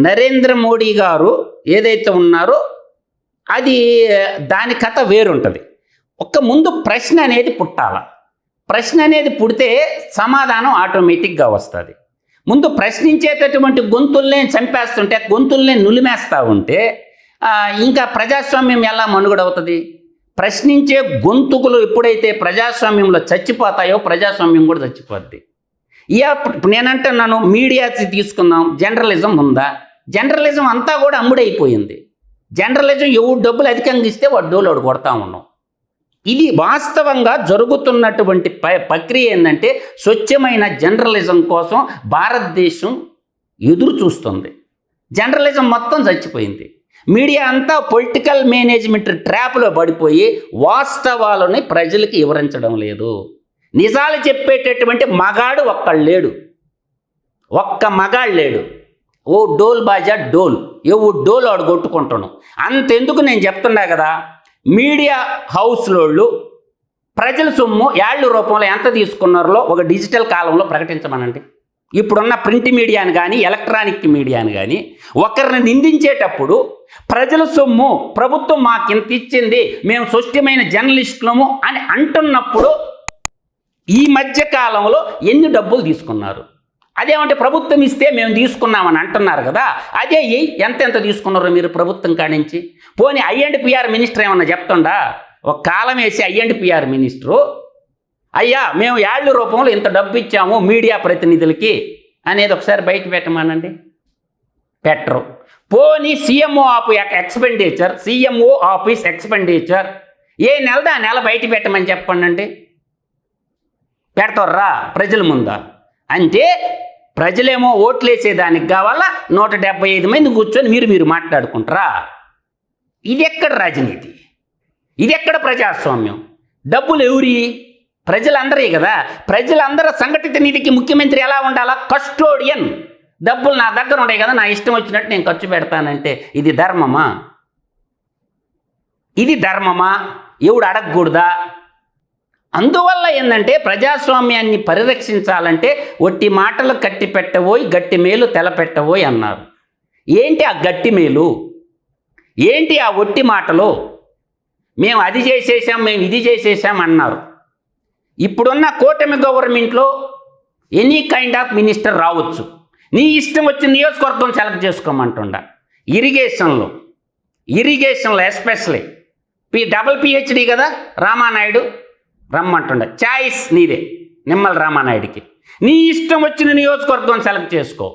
నరేంద్ర మోడీ గారు ఏదైతే ఉన్నారో అది దాని కథ వేరుంటుంది. ముందు ప్రశ్న అనేది పుట్టాల. ప్రశ్న అనేది పుడితే సమాధానం ఆటోమేటిక్గా వస్తుంది. ముందు ప్రశ్నించేటటువంటి గొంతుల్ని చంపేస్తుంటే, గొంతుల్ని నులిమేస్తూ ఉంటే ఇంకా ప్రజాస్వామ్యం ఎలా మనుగడవుతుంది? ప్రశ్నించే గొంతుకులు ఎప్పుడైతే ప్రజాస్వామ్యంలో చచ్చిపోతాయో ప్రజాస్వామ్యం కూడా చచ్చిపోద్ది. నేనంటున్నాను, మీడియా తీసుకుందాం, జర్నలిజం ఉందా? జర్నలిజం అంతా కూడా అమ్ముడైపోయింది. జర్నలిజం ఎవరు డబ్బులు అధికంగా ఇస్తే వాడు డోలోడు కొడతా ఉన్నాం. ఇది వాస్తవంగా జరుగుతున్నటువంటి ప్రక్రియ ఏంటంటే స్వచ్ఛమైన జర్నలిజం కోసం భారతదేశం ఎదురు చూస్తుంది. జర్నలిజం మొత్తం చచ్చిపోయింది. మీడియా అంతా పొలిటికల్ మేనేజ్మెంట్ ట్రాప్లో పడిపోయి వాస్తవాలని ప్రజలకు వివరించడం లేదు. నిజాలు చెప్పేటటువంటి మగాడు ఒక్క మగాడు లేడు. ఓ డోల్ బాజా డోల్, డోల్ ఆడు కొట్టుకుంటాను. అంతెందుకు నేను చెప్తున్నా కదా, మీడియా హౌస్లోళ్ళు ప్రజల సొమ్ము ఏళ్ల రూపంలో ఎంత తీసుకున్నారో ఒక డిజిటల్ కాలంలో ప్రకటించమనండి. ఇప్పుడున్న ప్రింట్ మీడియాని కానీ ఎలక్ట్రానిక్ మీడియాని కానీ ఒకరిని నిందించేటప్పుడు ప్రజల సొమ్ము ప్రభుత్వం మాకింత ఇచ్చింది, మేము స్వచ్ఛమైన జర్నలిస్టులము అని అంటున్నప్పుడు ఈ మధ్య కాలంలో ఎన్ని డబ్బులు తీసుకున్నారు? అదేమంటే ప్రభుత్వం ఇస్తే మేము తీసుకున్నామని అంటున్నారు కదా, అదే ఎంత తీసుకున్నారో మీరు ప్రభుత్వం కానించి? పోనీ ఐ&పిఆర్ మినిస్టర్ ఏమన్నా చెప్తుండా? ఒక కాలం వేసి ఐ&పిఆర్ మినిస్టరు, అయ్యా మేము ఏళ్ల రూపంలో ఇంత డబ్బు ఇచ్చాము మీడియా ప్రతినిధులకి అనేది ఒకసారి బయట పెట్టమానండి. పెట్టరు. పోనీ సీఎంఓ ఆఫీస్ ఎక్స్పెండిచర్ ఏ నెలదా నెల బయట పెట్టమని చెప్పండి. పెడతారా ప్రజల ముందా? అంటే ప్రజలేమో ఓట్లేసేదానికి కావాలా 175 మంది కూర్చొని మీరు మాట్లాడుకుంటారా? ఇది ఎక్కడ రాజనీతి? ఇది ఎక్కడ ప్రజాస్వామ్యం? డబ్బులు ఎవరి? ప్రజలందరే కదా. ప్రజలందరూ సంఘటిత నిధికి ముఖ్యమంత్రి ఎలా ఉండాలా? కస్టోడియన్. డబ్బులు నా దగ్గర ఉన్నాయి కదా, నా ఇష్టం వచ్చినట్టు నేను ఖర్చు పెడతానంటే ఇది ధర్మమా? ఇది ధర్మమా? ఎవడు అడగకూడదా? అందువల్ల ఏంటంటే ప్రజాస్వామ్యాన్ని పరిరక్షించాలంటే ఒట్టి మాటలు కట్టి పెట్టబోయి గట్టి మేలు తెలపెట్టబోయి అన్నారు. ఏంటి ఆ గట్టి మేలు? ఏంటి ఆ ఒట్టి మాటలు? మేము అది చేసేసాం, మేము ఇది చేసేసాం అన్నారు. ఇప్పుడున్న కూటమి గవర్నమెంట్లో ఎనీ కైండ్ ఆఫ్ మినిస్టర్ రావచ్చు. నీ ఇష్టం వచ్చిన నియోజకవర్గం సెలెక్ట్ చేసుకోమంటుండ. ఇరిగేషన్లో ఎస్పెషలీ డబుల్ పిహెచ్డి కదా రామానాయుడు, రమ్మంటుండ. చాయిస్ నీదే, నిమ్మల రామానాయుడికి. నీ ఇష్టం వచ్చిన నియోజకవర్గం సెలెక్ట్ చేసుకో.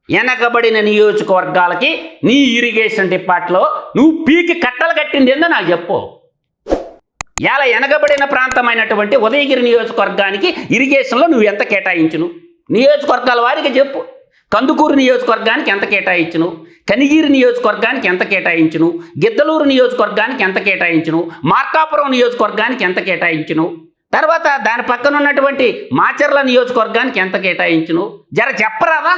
వెనకబడిన నియోజకవర్గాలకి నీ ఇరిగేషన్ డిపార్ట్లో నువ్వు పీకి కట్టలు కట్టింది ఏందో నాకు చెప్పు. ఇలా వెనకబడిన ప్రాంతమైనటువంటి ఉదయగిరి నియోజకవర్గానికి ఇరిగేషన్లో నువ్వు ఎంత కేటాయించును? నియోజకవర్గాల వారికి చెప్పు. కందుకూరు నియోజకవర్గానికి ఎంత కేటాయించును? కనిగిరి నియోజకవర్గానికి ఎంత కేటాయించును? గిద్దలూరు నియోజకవర్గానికి ఎంత కేటాయించును? మార్కాపురం నియోజకవర్గానికి ఎంత కేటాయించును? తర్వాత దాని పక్కన ఉన్నటువంటి మాచర్ల నియోజకవర్గానికి ఎంత కేటాయించును? జర చెప్పరాదా?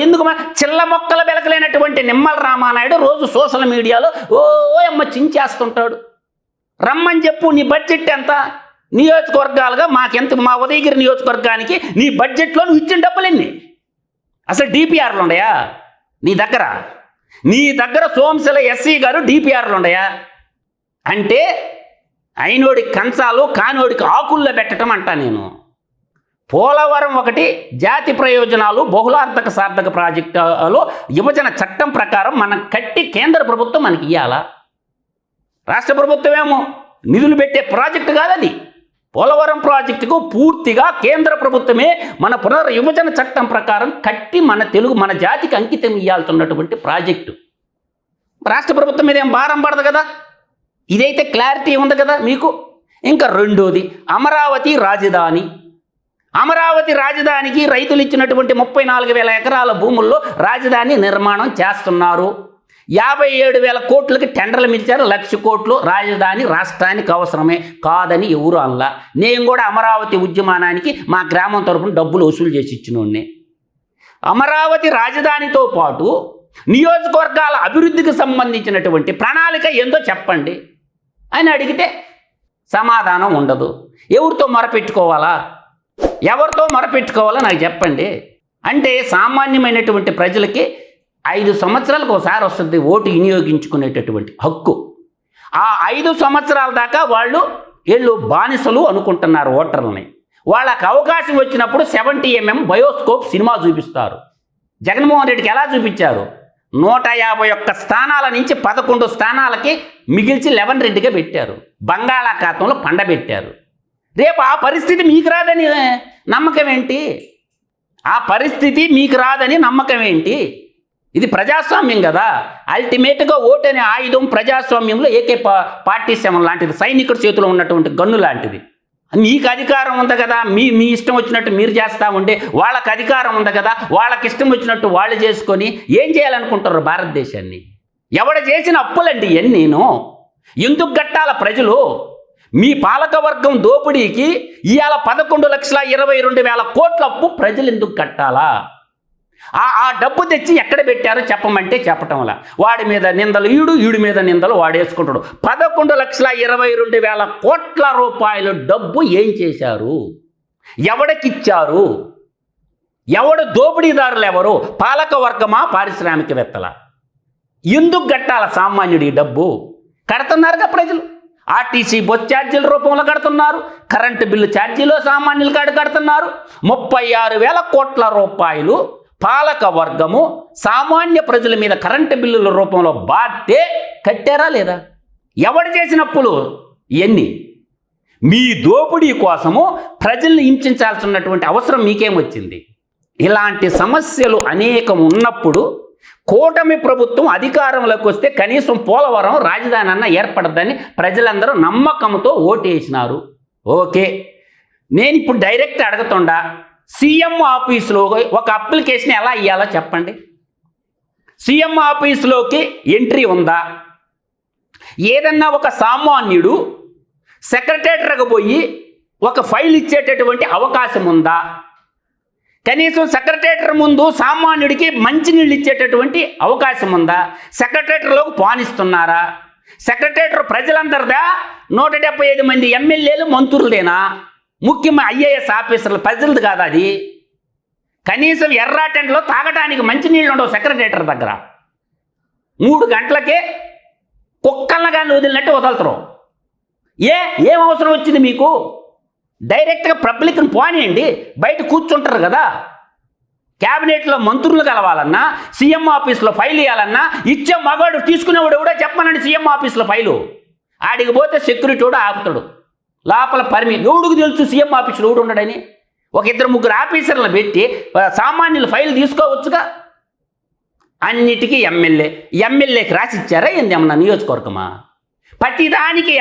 ఎందుకు చిల్ల మొక్కల వెలకలేనటువంటి నిమ్మల రామానాయుడు రోజు సోషల్ మీడియాలో అమ్మ చించేస్తుంటాడు. రమ్మని చెప్పు. నీ బడ్జెట్ ఎంత? నియోజకవర్గాలుగా మాకెంత, మా ఉదయగిరి నియోజకవర్గానికి నీ బడ్జెట్లో నువ్వు ఇచ్చిన డబ్బులు ఎన్ని? అసలు డిపిఆర్లు ఉన్నాయా నీ దగ్గర? నీ దగ్గర సోమశిల ఎస్సీ గారు డిపిఆర్లు ఉన్నాయా? అంటే అయినోడికి కంచాలు కానోడికి ఆకుల్లో పెట్టడం అంటా నేను. పోలవరం ఒకటి జాతి ప్రయోజనాలు బహుళార్థక సార్థక ప్రాజెక్టులో విభజన చట్టం ప్రకారం మనం కట్టి కేంద్ర ప్రభుత్వం మనకి ఇవ్వాలా? రాష్ట్ర ప్రభుత్వం ఏమో నిధులు పెట్టే ప్రాజెక్టు కాదది. పోలవరం ప్రాజెక్టుకు పూర్తిగా కేంద్ర ప్రభుత్వమే మన పునర్విభజన చట్టం ప్రకారం కట్టి మన జాతికి అంకితం ఇవ్వాల్సినటువంటి ప్రాజెక్టు. రాష్ట్ర ప్రభుత్వం మీద ఏం భారం పడదు కదా. ఇదైతే క్లారిటీ ఉంది కదా మీకు. ఇంకా రెండోది అమరావతి రాజధాని. అమరావతి రాజధానికి రైతులు ఇచ్చినటువంటి 34,000 ఎకరాల భూముల్లో రాజధాని నిర్మాణం చేస్తున్నారు. 57,000 కోట్లకి టెండర్లు మించారు. 1,00,000 కోట్లు రాజధాని రాష్ట్రానికి అవసరమే కాదని ఎవరు అనలా. నేను కూడా అమరావతి ఉద్యమానానికి మా గ్రామం తరపున డబ్బులు వసూలు చేసి ఇచ్చినోడిని. అమరావతి రాజధానితో పాటు నియోజకవర్గాల అభివృద్ధికి సంబంధించినటువంటి ప్రణాళిక ఏందో చెప్పండి అని అడిగితే సమాధానం ఉండదు. ఎవరితో మొరపెట్టుకోవాలా నాకు చెప్పండి. అంటే సామాన్యమైనటువంటి ప్రజలకి 5 సంవత్సరాలకు ఒకసారి వస్తుంది ఓటు వినియోగించుకునేటటువంటి హక్కు. ఆ 5 సంవత్సరాల దాకా వీళ్ళు బానిసలు అనుకుంటున్నారు ఓటర్లని. వాళ్ళకి అవకాశం వచ్చినప్పుడు 70mm బయోస్కోప్ సినిమా చూపిస్తారు. జగన్మోహన్ రెడ్డికి ఎలా చూపించారు? 151 స్థానాల నుంచి 11 స్థానాలకి మిగిల్చి 11 రెడ్డిగా పెట్టారు. బంగాళాఖాతంలో పండబెట్టారు. రేపు ఆ పరిస్థితి మీకు రాదని నమ్మకం ఏంటి? ఇది ప్రజాస్వామ్యం కదా. అల్టిమేట్గా ఓటు అనే ఆయుధం ప్రజాస్వామ్యంలో AK 47 లాంటిది, సైనికుడి చేతిలో ఉన్నటువంటి గన్ను లాంటిది. మీకు అధికారం ఉంది కదా, మీ ఇష్టం వచ్చినట్టు మీరు చేస్తూ ఉంటే వాళ్ళకి అధికారం ఉంది కదా, వాళ్ళకి ఇష్టం వచ్చినట్టు వాళ్ళు చేసుకొని ఏం చేయాలనుకుంటారు భారతదేశాన్ని? ఎవడ చేసిన అప్పులండి నేను ఎందుకు కట్టాల ప్రజలు? మీ పాలకవర్గం దోపిడీకి ఇవాళ 11,22,000 కోట్ల అప్పు ప్రజలు ఎందుకు కట్టాలా? ఆ డబ్బు తెచ్చి ఎక్కడ పెట్టారో చెప్పమంటే చెప్పటంలా. వాడి మీద నిందలు ఈడి మీద నిందలు వాడు వేసుకుంటాడు. 11,22,000 కోట్ల రూపాయల డబ్బు ఏం చేశారు? ఎవడికిచ్చారు? ఎవడు దోపిడీదారులు? ఎవరు? పాలక వర్గమా పారిశ్రామికవేత్తల? ఎందుకు కట్టాల సామాన్యుడి డబ్బు? కడుతున్నారుగా ప్రజలు. ఆర్టీసీ బస్ ఛార్జీల రూపంలో కడుతున్నారు. కరెంటు బిల్లు ఛార్జీలో సామాన్యులు కడుతున్నారు. 36,000 కోట్ల రూపాయలు పాలక వర్గము సామాన్య ప్రజల మీద కరెంటు బిల్లుల రూపంలో బాధ్యతే కట్టారా లేదా? ఎవడు చేసినప్పుడు ఎన్ని? మీ దోపిడీ కోసము ప్రజల్ని హింసించాల్సినటువంటి అవసరం మీకేమొచ్చింది? ఇలాంటి సమస్యలు అనేకం ఉన్నప్పుడు కూటమి ప్రభుత్వం అధికారంలోకి వస్తే కనీసం పోలవరం రాజధాని అన్న ఏర్పడద్దని ప్రజలందరూ నమ్మకంతో ఓటేసినారు. ఓకే, నేను ఇప్పుడు డైరెక్ట్ అడుగుతుండా, సీఎం ఆఫీసులో ఒక అప్లికేషన్ ఎలా ఇవ్వాలో చెప్పండి. సీఎం ఆఫీసులోకి ఎంట్రీ ఉందా? ఏదన్నా ఒక సామాన్యుడు సెక్రటరీకి పోయి ఒక ఫైల్ ఇచ్చేటటువంటి అవకాశం ఉందా? కనీసం సెక్రటరీ ముందు సామాన్యుడికి మంచినీళ్ళు ఇచ్చేటటువంటి అవకాశం ఉందా? సెక్రటరీలోకి పానిస్తున్నారా? సెక్రటరీ ప్రజలందరిదా? 175 మంది ఎమ్మెల్యేలు మంత్రులదేనా? ముఖ్యమైన ఐఏఎస్ ఆఫీసర్లు ప్రజలది కాదు అది. కనీసం ఎర్రాటెంట్లో తాగడానికి మంచినీళ్ళు ఉండవు సెక్రటరీ దగ్గర. 3 గంటలకే కుక్కలను కానీ వదిలినట్టు వదలుతారు. ఏం అవసరం వచ్చింది మీకు? డైరెక్ట్గా పబ్లిక్ని పోనీయండి, బయట కూర్చుంటారు కదా. క్యాబినెట్లో మంత్రులు కలవాలన్నా, సీఎం ఆఫీస్లో ఫైల్ ఇవ్వాలన్నా ఇచ్చే మగాడు తీసుకునేవాడు కూడా చెప్పనండి. సీఎం ఆఫీస్లో ఫైలు ఆడికి పోతే సెక్యూరిటీ కూడా ఆపుతాడు. లోపల ఎవడికి తెలుసు సీఎం ఆఫీసులో ఎవడు ఉండడని? ఒక 2-3 ఆఫీసర్లను పెట్టి సామాన్యులు ఫైల్ తీసుకోవచ్చుగా. అన్నిటికీ ఎమ్మెల్యేకి రాసిచ్చారా ఏంది? ఏమన్నా నియోజకవర్గమా? ప్రతిదానికి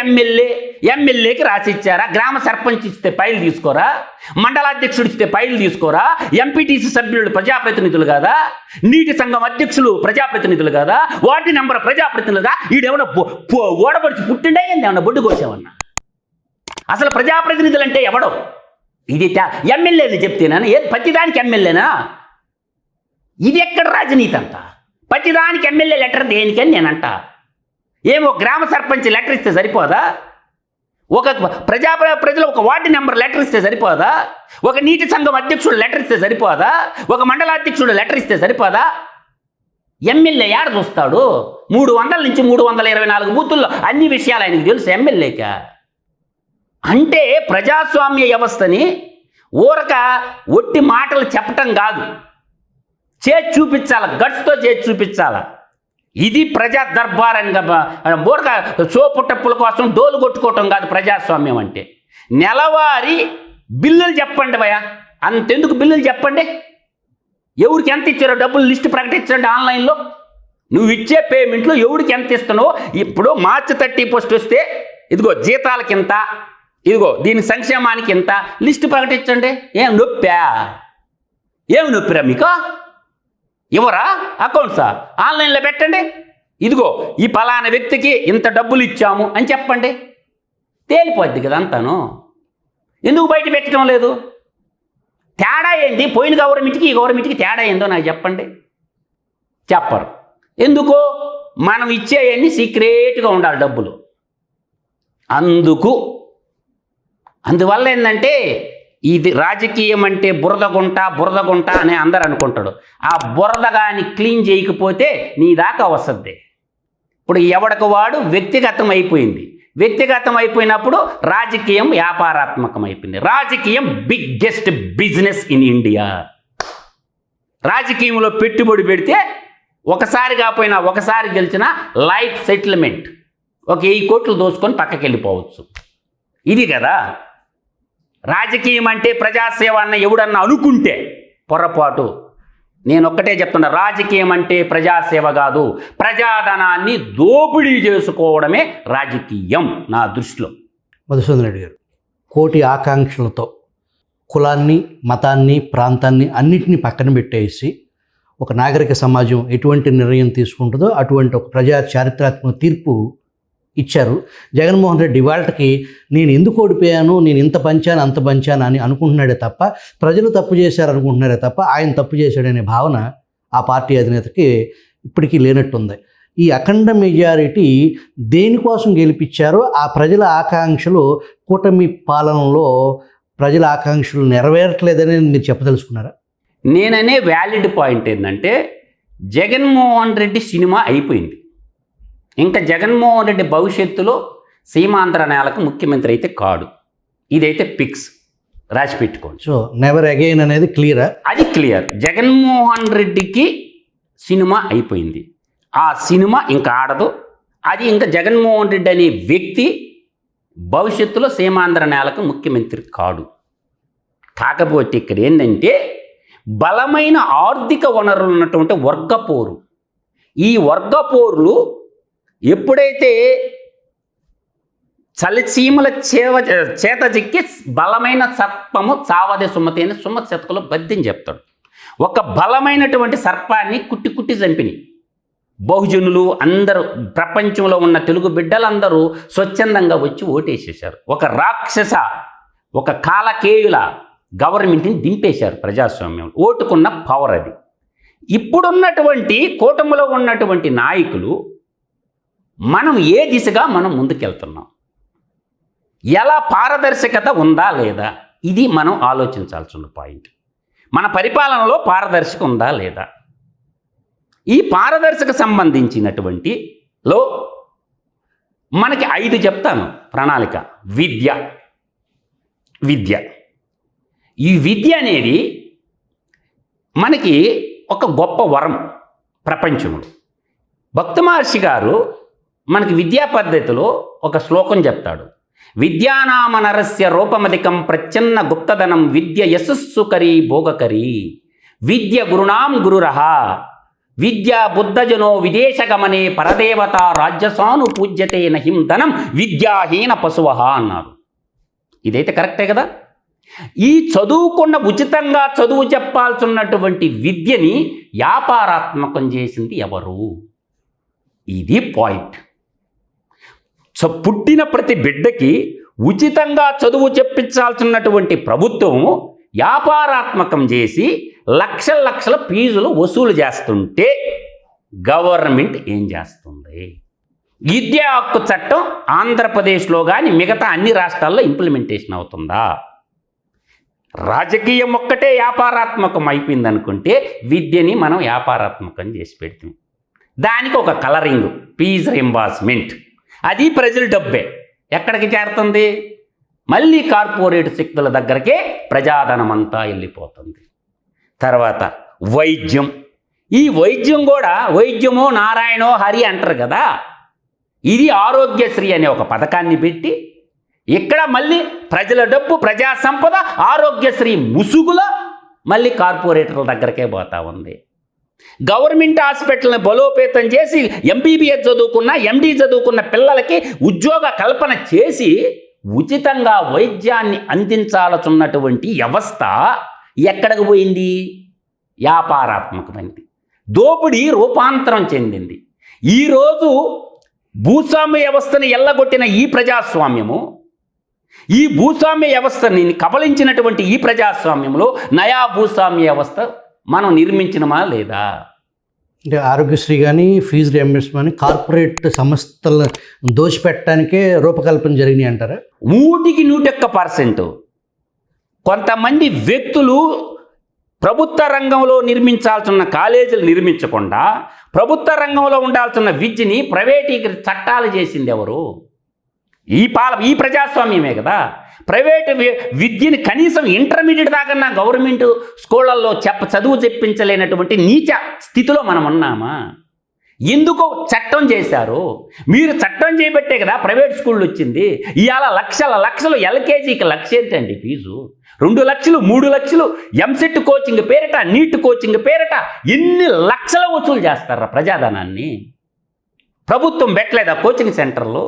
ఎమ్మెల్యేకి రాసిచ్చారా? గ్రామ సర్పంచ్ ఇస్తే ఫైల్ తీసుకోరా? మండలాధ్యక్షుడు ఇస్తే ఫైల్ తీసుకోరా? ఎంపీటీసీ సభ్యులు ప్రజాప్రతినిధులు కాదా? నీటి సంఘం అధ్యక్షులు ప్రజాప్రతినిధులు కాదా? వార్డు నెంబర్ ప్రజాప్రతినిధులుగా ఈడేమన్నా ఓడబడిచి పుట్టిండే ఏంది? ఏమన్నా బొడ్డు కోసేమన్నా? అసలు ప్రజాప్రతినిధులు అంటే ఎవడో? ఇది ఎమ్మెల్యేలు చెప్తేనా? ప్రతిదానికి ఎమ్మెల్యేనా? ఇది ఎక్కడ రాజనీతి అంతా? ప్రతిదానికి ఎమ్మెల్యే లెటర్ దేనికని నేనంట. ఏమో గ్రామ సర్పంచ్ లెటర్ ఇస్తే సరిపోదా? ఒక ప్రజలు ఒక వార్డు నెంబర్ లెటర్ ఇస్తే సరిపోదా? ఒక నీటి సంఘం అధ్యక్షుడు లెటర్ ఇస్తే సరిపోదా? ఒక మండలాధ్యక్షుడు లెటర్ ఇస్తే సరిపోదా? ఎమ్మెల్యే ఏడ చూస్తాడు? 300 నుంచి 324 బూతుల్లో అన్ని విషయాలు ఆయనకు తెలుసు ఎమ్మెల్యేకా. అంటే ప్రజాస్వామ్య వ్యవస్థని ఊరక ఒట్టి మాటలు చెప్పటం కాదు, చేసి చూపించాల, గట్స్తో చేసి చూపించాల. ఇది ప్రజా దర్బార్ అని ఊరక సోపుటప్పుల కోసం డోలు కొట్టుకోవటం కాదు ప్రజాస్వామ్యం అంటే. నెలవారీ బిల్లులు చెప్పండి భయ, అంతెందుకు బిల్లులు చెప్పండి. ఎవరికి ఎంత ఇచ్చారో డబ్బులు లిస్టు ప్రకటించండి ఆన్లైన్లో. నువ్వు ఇచ్చే పేమెంట్లో ఎవరికి ఎంత ఇస్తున్నావో. ఇప్పుడు March 31 వస్తే ఇదిగో జీతాలకి ఇంత, ఇదిగో దీని సంక్షేమానికి ఇంత లిస్టు ప్రకటించండి. ఏం నొప్పిరా మీకు? ఇవ్వరా అకౌంట్సా? ఆన్లైన్లో పెట్టండి. ఇదిగో ఈ పలానా వ్యక్తికి ఇంత డబ్బులు ఇచ్చాము అని చెప్పండి. తేలిపోద్ది కదా అంతాను. ఎందుకు బయట పెట్టడం లేదు? తేడా ఏంటి? పోయిన గవర్నమెంట్కి ఈ గవర్నమెంట్కి తేడా ఏందో నాకు చెప్పండి. చెప్పరు. ఎందుకు? మనం ఇచ్చేవన్నీ సీక్రెట్గా ఉండాలి డబ్బులు. అందువల్ల ఏంటంటే ఇది రాజకీయం అంటే బురదగుంట అని అందరు అనుకుంటాడు. ఆ బురద కానీ క్లీన్ చేయకపోతే నీ దాకా వస్తుంది. ఇప్పుడు ఎవడికి వాడు వ్యక్తిగతం అయిపోయింది. వ్యక్తిగతం అయిపోయినప్పుడు రాజకీయం వ్యాపారాత్మకం అయిపోయింది. రాజకీయం బిగ్గెస్ట్ బిజినెస్ ఇన్ ఇండియా. రాజకీయంలో పెట్టుబడి పెడితే ఒకసారి కాకపోయినా ఒకసారి గెలిచిన లైఫ్ సెటిల్మెంట్, ఒక 1000 కోట్లు దోసుకొని పక్కకి వెళ్ళిపోవచ్చు. ఇది కదా రాజకీయం అంటే. ప్రజాసేవ అన్న ఎవడన్నా అనుకుంటే పొరపాటు. నేను ఒక్కటే చెప్తున్నా, రాజకీయం అంటే ప్రజాసేవ కాదు, ప్రజాధనాన్ని దోపిడీ చేసుకోవడమే రాజకీయం నా దృష్టిలో. మధుసూదన్ రెడ్డి గారు, కోటి ఆకాంక్షలతో కులాన్ని, మతాన్ని, ప్రాంతాన్ని అన్నిటినీ పక్కన పెట్టేసి ఒక నాగరిక సమాజం ఎటువంటి నిర్ణయం తీసుకుంటుందో అటువంటి ఒక ప్రజా చారిత్రాత్మక తీర్పు ఇచ్చారు. జగన్మోహన్ రెడ్డి ఇవాళకి నేను ఎందుకు ఓడిపోయాను, నేను ఇంత పంచాను అంత పంచాను అని అనుకుంటున్నాడే తప్ప, ప్రజలు తప్పు చేశారు అనుకుంటున్నారే తప్ప ఆయన తప్పు చేశాడనే భావన ఆ పార్టీ అధినేతకి ఇప్పటికీ లేనట్టుంది. ఈ అఖండ మెజారిటీ దేనికోసం గెలిపించారో ఆ ప్రజల ఆకాంక్షలు కూటమి పాలనలో ప్రజల ఆకాంక్షలు నెరవేరట్లేదని మీరు చెప్పదలుచుకున్నారా? నేననే వ్యాలిడ్ పాయింట్ ఏంటంటే జగన్మోహన్ రెడ్డి సినిమా అయిపోయింది. ఇంకా జగన్మోహన్ రెడ్డి భవిష్యత్తులో సీమాంధ్ర నేలకు ముఖ్యమంత్రి అయితే కాడు. ఇదైతే ఫిక్స్, రాసి పెట్టుకోండి. సో నెవర్ అగైన్ అనేది క్లియరా? అది క్లియర్. జగన్మోహన్ రెడ్డికి సినిమా అయిపోయింది. ఆ సినిమా ఇంకా ఆడదు. అది ఇంకా జగన్మోహన్ రెడ్డి అనే వ్యక్తి భవిష్యత్తులో సీమాంధ్ర నేలకు ముఖ్యమంత్రి కాడు. కాకపోతే ఇక్కడ ఏంటంటే బలమైన ఆర్థిక వనరులు ఉన్నటువంటి వర్గపోరు. ఈ వర్గపోరులు ఎప్పుడైతే చలిచీమల చేత చిక్కి బలమైన సర్పము చావదే సుమతి అని సుమతి శతకలో పద్యం చెప్తాడు. ఒక బలమైనటువంటి సర్పాన్ని కుట్టి కుట్టి చంపిని బహుజనులు అందరూ, ప్రపంచంలో ఉన్న తెలుగు బిడ్డలందరూ స్వచ్ఛందంగా వచ్చి ఓటేసేశారు. ఒక రాక్షస, ఒక కాలకేయుల గవర్నమెంట్ని దింపేశారు ప్రజాస్వామ్యం. ఓటుకున్న పవర్ అది. ఇప్పుడున్నటువంటి కూటమిలో ఉన్నటువంటి నాయకులు మనం ఏ దిశగా మనం ముందుకెళ్తున్నాం, ఎలా పారదర్శకత ఉందా లేదా, ఇది మనం ఆలోచించాల్సిన పాయింట్. మన పరిపాలనలో పారదర్శక ఉందా లేదా? ఈ పారదర్శక సంబంధించినటువంటి లో మనకి 5 చెప్తాను ప్రణాళిక. విద్య ఈ విద్య అనేది మనకి ఒక గొప్ప వరం ప్రపంచంలో. భక్త మహర్షి గారు మనకి విద్యా పద్ధతిలో ఒక శ్లోకం చెప్తాడు. విద్యానామనరస్య రూపమధికం ప్రచ్ఛన్న గుప్తధనం విద్య యశస్సుకరీ భోగకరీ విద్య గురుణాం గురురహ విద్యా బుద్ధజనో విదేశగమనే పరదేవత రాజ్యసాను పూజ్యతే నహిం ధనం విద్యాహీన పశువహ అన్నారు. ఇదైతే కరెక్టే కదా. ఈ చదువుకున్న ఉచితంగా చదువు చెప్పాల్సినటువంటి విద్యని వ్యాపారాత్మకం చేసింది ఎవరు? ఇది పాయింట్. సో పుట్టిన ప్రతి బిడ్డకి ఉచితంగా చదువు చెప్పించాల్సినటువంటి ప్రభుత్వం వ్యాపారాత్మకం చేసి లక్షల లక్షల ఫీజులు వసూలు చేస్తుంటే గవర్నమెంట్ ఏం చేస్తుంది? విద్యా హక్కు చట్టం ఆంధ్రప్రదేశ్లో కానీ మిగతా అన్ని రాష్ట్రాల్లో ఇంప్లిమెంటేషన్ అవుతుందా? రాజకీయం ఒక్కటే వ్యాపారాత్మకం అయిపోయింది అనుకుంటే విద్యని మనం వ్యాపారాత్మకం చేసి పెడతాం. దానికి ఒక కలరింగ్, ఫీజు రింబార్స్మెంట్, అది ప్రజల డబ్బే ఎక్కడికి చేరుతుంది? మళ్ళీ కార్పొరేట్ శక్తుల దగ్గరకే ప్రజాధనం అంతా వెళ్ళిపోతుంది. తర్వాత వైద్యం. ఈ వైద్యం కూడా వైద్యమో నారాయణో హరి అంటారు కదా. ఇది ఆరోగ్యశ్రీ అనే ఒక పథకాన్ని పెట్టి ఇక్కడ మళ్ళీ ప్రజల డబ్బు, ప్రజా సంపద, ఆరోగ్యశ్రీ ముసుగులో మళ్ళీ కార్పొరేటర్ల దగ్గరకే పోతా ఉంది. గవర్నమెంట్ హాస్పిటల్ని బలోపేతం చేసి ఎంబీబీఎస్ చదువుకున్న, ఎండీ చదువుకున్న పిల్లలకి ఉద్యోగ కల్పన చేసి ఉచితంగా వైద్యాన్ని అందించాల్సినటువంటి వ్యవస్థ ఎక్కడికి పోయింది? వ్యాపారాత్మకమైంది. దోపిడీ రూపాంతరం చెందింది. ఈరోజు భూస్వామ్య వ్యవస్థని ఎల్లగొట్టిన ఈ ప్రజాస్వామ్యము, ఈ భూస్వామ్య వ్యవస్థని కబలించినటువంటి ఈ ప్రజాస్వామ్యంలో నయా భూస్వామ్య వ్యవస్థ మనం నిర్మించినమా లేదా? అంటే ఆరోగ్యశ్రీ కానీ ఫీజు రియంబర్స్మెంట్ కార్పొరేట్ సంస్థలు దోచిపెట్టడానికే రూపకల్పన జరిగినాయి అంటారా? 100% కొంతమంది వ్యక్తులు ప్రభుత్వ రంగంలో నిర్మించాల్సిన కాలేజీలు నిర్మించకుండా ప్రభుత్వ రంగంలో ఉండాల్సిన విద్యని ప్రైవేటీకరణ చట్టాలు చేసింది ఎవరు? ఈ ప్రజాస్వామ్యమే కదా. ప్రైవేటు విద్యని కనీసం ఇంటర్మీడియట్ దాకా గవర్నమెంట్ స్కూళ్ళల్లో చదువు చెప్పించలేనటువంటి నీచ స్థితిలో మనం ఉన్నామా? ఎందుకు చట్టం చేశారు? మీరు చట్టం చేయబట్టే కదా ప్రైవేట్ స్కూళ్ళు వచ్చింది. ఇవాళ లక్షలు ఎల్కేజీకి లక్ష ఏంటండి ఫీజు? 2 లక్షలు 3 లక్షలు ఎంసెట్ కోచింగ్ పేరిట, నీట్ కోచింగ్ పేరిట ఎన్ని లక్షల వసూలు చేస్తారా ప్రజాధనాన్ని? ప్రభుత్వం పెట్టలేదా కోచింగ్ సెంటర్లో?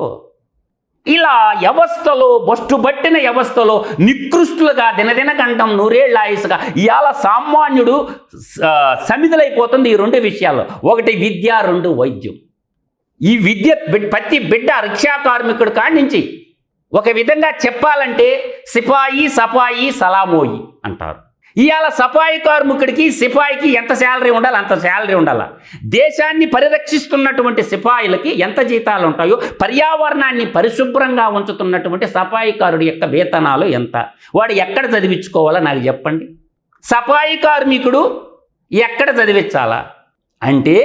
ఇలా వ్యవస్థలో బొట్టుబట్టిన వ్యవస్థలో నికృష్టులుగా దినదిన గంటం 100 ఏళ్ల ఆయుసుగా ఇవాళ సామాన్యుడు సమిధులైపోతుంది ఈ 2 విషయాల్లో. ఒకటి విద్య, 2 వైద్యం. ఈ విద్య ప్రతి బిడ్డ రిక్షా కార్మికుడు కాడి నుంచి ఒక విధంగా చెప్పాలంటే సిపాయి, సఫాయి, సలామోయి అంటారు. ఇవాళ సఫాయి కార్మికుడికి, సిపాయికి ఎంత శాలరీ ఉండాలి అంత శాలరీ ఉండాలి. దేశాన్ని పరిరక్షిస్తున్నటువంటి సిపాయిలకి ఎంత జీతాలు ఉంటాయో, పర్యావరణాన్ని పరిశుభ్రంగా ఉంచుతున్నటువంటి సఫాయికారుడి యొక్క వేతనాలు ఎంత? వాడు ఎక్కడ చదివించుకోవాలో నాకు చెప్పండి. సఫాయి కార్మికుడు ఎక్కడ చదివించాలా? అంటే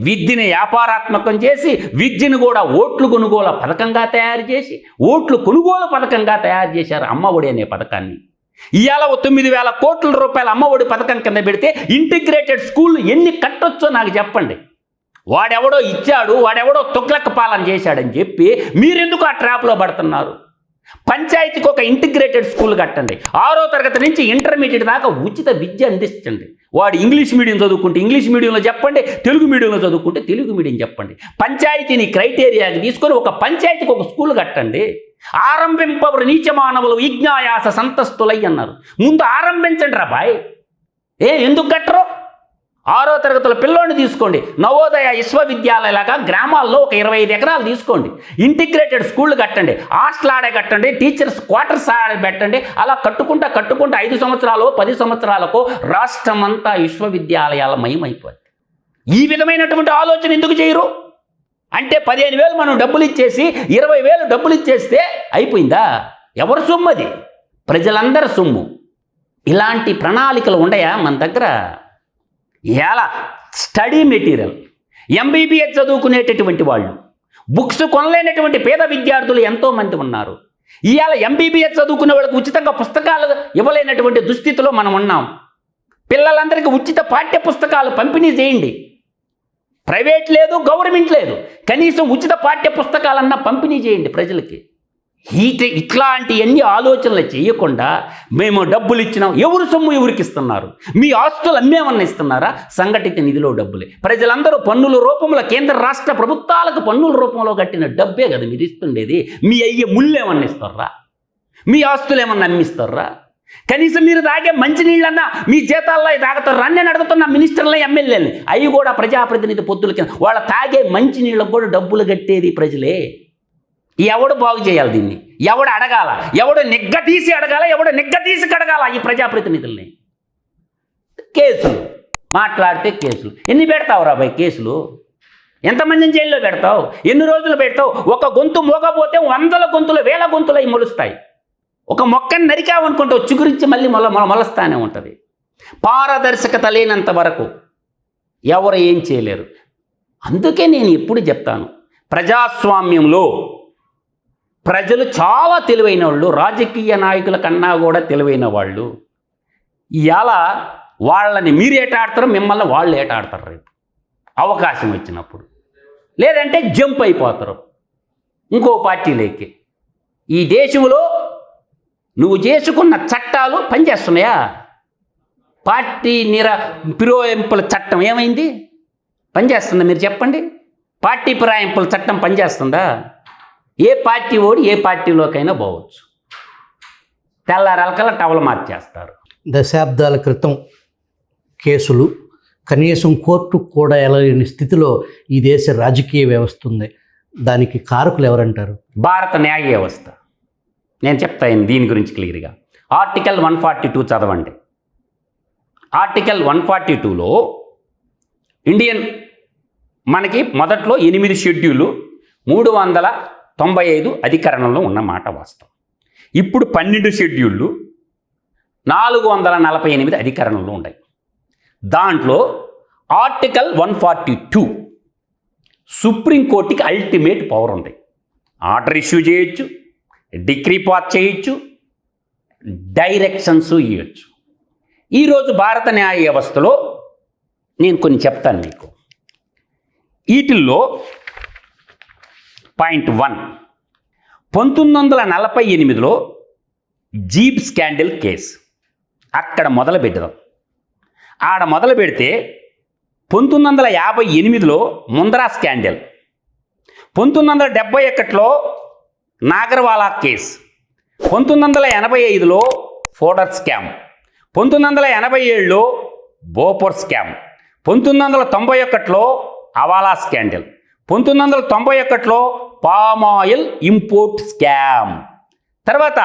విద్యని వ్యాపారాత్మకం చేసి విద్యను కూడా ఓట్లు కొనుగోలు పథకంగా తయారు చేసి, ఓట్లు కొనుగోలు పథకంగా తయారు చేశారు అమ్మఒడి అనే పథకాన్ని. ఇవాళ 9,000 కోట్ల రూపాయల అమ్మఒడి పథకం కింద పెడితే ఇంటిగ్రేటెడ్ స్కూల్ ఎన్ని కట్టొచ్చో నాకు చెప్పండి. వాడెవడో ఇచ్చాడు, వాడెవడో తుగ్లక్ పాలన చేశాడని చెప్పి మీరెందుకు ఆ ట్రాప్లో పడుతున్నారు? పంచాయతీకి ఒక ఇంటిగ్రేటెడ్ స్కూల్ కట్టండి. 6వ తరగతి నుంచి ఇంటర్మీడియట్ దాకా ఉచిత విద్య అందించండి. వాడు ఇంగ్లీష్ మీడియం చదువుకుంటే ఇంగ్లీష్ మీడియంలో చెప్పండి, తెలుగు మీడియంలో చదువుకుంటే తెలుగు మీడియం చెప్పండి. పంచాయతీని క్రైటీరియాకి తీసుకొని ఒక పంచాయతీకి ఒక స్కూల్ కట్టండి. ఆరంభింపవరు నీచ మానవులు విజ్ఞాయాస సంతస్తులై అన్నారు. ముందు ఆరంభించండి రా బాయ్. ఎందుకు కట్టరు? 6వ తరగతుల పిల్లోని తీసుకోండి. నవోదయ విశ్వవిద్యాలయాలుగా గ్రామాల్లో ఒక 25 ఎకరాలు తీసుకోండి. ఇంటిగ్రేటెడ్ స్కూళ్ళు కట్టండి. హాస్టల్ ఆడే కట్టండి, టీచర్స్ క్వార్టర్స్ ఆడే పెట్టండి. అలా కట్టుకుంటా 5 సంవత్సరాలు 10 సంవత్సరాలకు రాష్ట్రం అంతా విశ్వవిద్యాలయాల మయమైపోద్ది. ఈ విధమైనటువంటి ఆలోచన ఎందుకు చేయరు? అంటే 15,000 మనం డబ్బులు ఇచ్చేసి 20,000 డబ్బులు ఇచ్చేస్తే అయిపోయిందా? ఎవరి సొమ్ము అది? ప్రజలందరి సొమ్ము. ఇలాంటి ప్రణాళికలు ఉండయా మన దగ్గర? ఎలా స్టడీ మెటీరియల్, ఎంబీబీఎస్ చదువుకునేటటువంటి వాళ్ళు, బుక్స్ కొనలేనటువంటి పేద విద్యార్థులు ఎంతోమంది ఉన్నారు. ఇవాళ ఎంబీబీఎస్ చదువుకునే వాళ్ళకి ఉచితంగా పుస్తకాలు ఇవ్వలేనటువంటి దుస్థితిలో మనం ఉన్నాం. పిల్లలందరికీ ఉచిత పాఠ్య పుస్తకాలు పంపిణీ చేయండి. ప్రైవేట్ లేదు, గవర్నమెంట్ లేదు, కనీసం ఉచిత పాఠ్య పుస్తకాలన్నా పంపిణీ చేయండి ప్రజలకి. ఇట్లాంటి ఎన్ని ఆలోచనలు చేయకుండా మేము డబ్బులు ఇచ్చినాం, ఎవరు సొమ్ము ఎవరికి ఇస్తున్నారు? మీ ఆస్తులు అమ్మేమన్నా ఇస్తున్నారా? సంఘటిత నిధిలో డబ్బులే. ప్రజలందరూ పన్నుల రూపంలో, కేంద్ర రాష్ట్ర ప్రభుత్వాలకు పన్నుల రూపంలో కట్టిన డబ్బే కదా మీరు ఇస్తుండేది. మీ అయ్యే ముళ్ళేమన్నా ఇస్తారా? మీ ఆస్తులు ఏమన్నా అమ్మిస్తారా? కనీసం మీరు తాగే మంచినీళ్ళన్నా మీ జీతాల్లో తాగుతారు. నేను అడుగుతున్నా మినిస్టర్లు, ఎమ్మెల్యేలని, అవి కూడా ప్రజాప్రతినిధి పొత్తుల కింద. వాళ్ళ తాగే మంచినీళ్ళకు కూడా డబ్బులు కట్టేది ప్రజలే. ఎవడు బాగు చేయాలి దీన్ని? ఎవడు అడగాల? ఎవడు నిగ్గతీసి అడగాల? ఎవడు నిగ్గతీసి కడగాల ఈ ప్రజాప్రతినిధుల్ని? కేసులు మాట్లాడితే కేసులు. ఎన్ని పెడతావు రా బాయ్ కేసులు? ఎంతమందిని జైల్లో పెడతావు? ఎన్ని రోజులు పెడతావు? ఒక గొంతు మోగపోతే 100 గొంతులు 1000 గొంతులు అవి మొలుస్తాయి. ఒక మొక్కని నరికావనుకుంటే వచ్చి గురించి మళ్ళీ మొలస్తానే ఉంటుంది. పారదర్శకత లేనంత వరకు ఎవరు ఏం చేయలేరు. అందుకే నేను ఎప్పుడు చెప్తాను, ప్రజాస్వామ్యంలో ప్రజలు చాలా తెలివైన వాళ్ళు, రాజకీయ నాయకుల కన్నా కూడా తెలివైన వాళ్ళు. ఇవాళ వాళ్ళని మీరు ఏటాడతారు, మిమ్మల్ని వాళ్ళు ఏటాడతారు రేపు అవకాశం వచ్చినప్పుడు. లేదంటే జంప్ అయిపోతారు ఇంకో పార్టీలోకి. ఈ దేశంలో నువ్వు చేసుకున్న చట్టాలు పనిచేస్తున్నాయా? పార్టీ ఫిరాయింపుల చట్టం ఏమైంది? పనిచేస్తుందా? మీరు చెప్పండి. పార్టీ ఫిరాయింపుల చట్టం పనిచేస్తుందా? ఏ పార్టీ ఓడి ఏ పార్టీలోకైనా పోవచ్చు. తెల్లారలకల్లా టవల్ మార్చేస్తారు. దశాబ్దాల క్రితం కేసులు కనీసం కోర్టుకు కూడా వెళ్ళలేని స్థితిలో ఈ దేశ రాజకీయ వ్యవస్థ ఉంది. దానికి కారకులు ఎవరంటారు? భారత న్యాయ వ్యవస్థ. నేను చెప్తాను దీని గురించి క్లియర్గా. ఆర్టికల్ 142 చదవండి. ఆర్టికల్ 142లో ఇండియన్ మనకి మొదట్లో 8 షెడ్యూలు 395 అధికరణంలో ఉన్నమాట వాస్తవం. ఇప్పుడు 12 షెడ్యూళ్ళు 448 అధికరణంలో ఉన్నాయి. దాంట్లో ఆర్టికల్ 142 సుప్రీంకోర్టుకి అల్టిమేట్ పవర్ ఉంది. ఆర్డర్ ఇష్యూ చేయొచ్చు, డిక్రీ పాస్ చేయొచ్చు, డైరెక్షన్స్ ఇవ్వచ్చు. ఈరోజు భారత న్యాయ వ్యవస్థలో నేను కొన్ని చెప్తాను మీకు. వీటిల్లో పాయింట్ 1, 1948లో జీప్ స్కాండల్ కేసు అక్కడ మొదలు పెడదాం. ఆడ మొదలు పెడితే 1958లో ముంద్రా స్కాండల్, 1971లో నాగర్వాలా కేసు, 1985లో ఫోడర్ స్కామ్, 1987లో బోపర్ స్కామ్, 1991లో అవాలా స్కాండల్, 1991లో పామాయిల్ ఇంపోర్ట్ స్కామ్, తర్వాత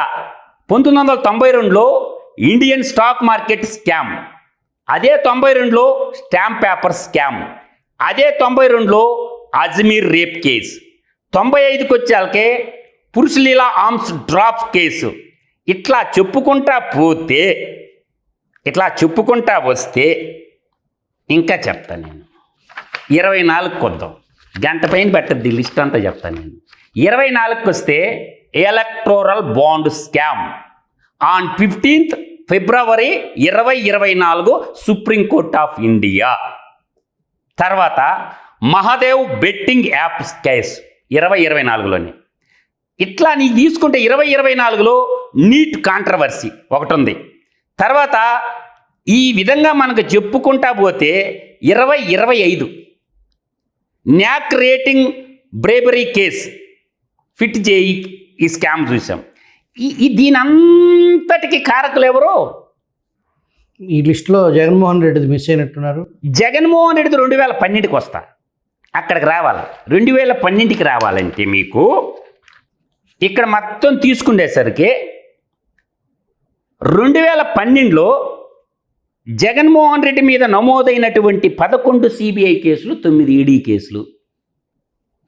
1992లో ఇండియన్ స్టాక్ మార్కెట్ స్కామ్, అదే 92లో స్టాంప్ పేపర్ స్కామ్, అదే 92లో అజ్మీర్ రేప్ కేసు, 95కి వచ్చేళ్ళకే పురుషలీలా ఆర్మ్స్ డ్రాప్స్ కేసు. ఇట్లా చెప్పుకుంటా వస్తే ఇంకా చెప్తాను నేను. 24కి వద్దాం, గంట పైన పెట్టద్ది లిస్ట్ అంతా చెప్తాను నేను. 24కి వస్తే electoral bond scam on 15th February 2024 Supreme Court of India. తర్వాత మహాదేవ్ బెట్టింగ్ యాప్స్ కేసు 2024లోని. ఇట్లా నీకు తీసుకుంటే 2024లో నీట్ కాంట్రవర్సీ ఒకటి ఉంది. తర్వాత ఈ విధంగా మనకు చెప్పుకుంటా పోతే 2025 న్యాక్ రేటింగ్ బ్రేబరీ కేసు ఫిట్ చేయి ఈ స్కామ్ చూసాం. దీని అంతటికి కారకులు ఎవరు? ఈ లిస్టులో జగన్మోహన్ రెడ్డిది మిస్ అయినట్టున్నారు. జగన్మోహన్ రెడ్డిది 2012కి వస్తా, అక్కడికి రావాలి. 2012కి రావాలంటే మీకు ఇక్కడ మొత్తం తీసుకునేసరికి 2012లో జగన్మోహన్ రెడ్డి మీద నమోదైనటువంటి 11 సిబిఐ కేసులు, 9 ఈడీ కేసులు.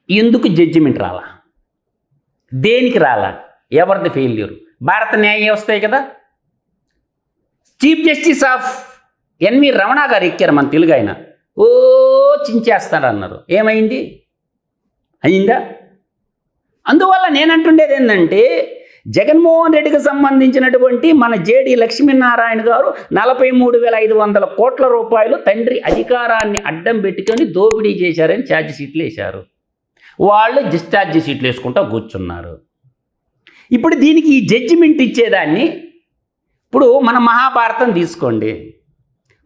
ఎందుకు జడ్జిమెంట్ రాలా? దేనికి రాలా? ఎవరిది ఫెయిల్యూర్? భారత న్యాయ వ్యవస్థే కదా. Chief justice of NV Ramana గారు ఎక్కారు, మన తెలుగు ఆయన. ఓ చించేస్తాడు అన్నారు. ఏమైంది? అయిందా? అందువల్ల నేనంటుండేది ఏంటంటే, జగన్మోహన్ రెడ్డికి సంబంధించినటువంటి మన జేడి లక్ష్మీనారాయణ గారు 43,500 కోట్ల రూపాయలు తండ్రి అధికారాన్ని అడ్డం పెట్టుకొని దోపిడీ చేశారని ఛార్జ్ షీట్లు వేశారు. వాళ్ళు డిశ్చార్జ్ షీట్లు వేసుకుంటూ కూర్చున్నారు. ఇప్పుడు దీనికి ఈ జడ్జిమెంట్ ఇచ్చేదాన్ని, ఇప్పుడు మన మహాభారతం తీసుకోండి.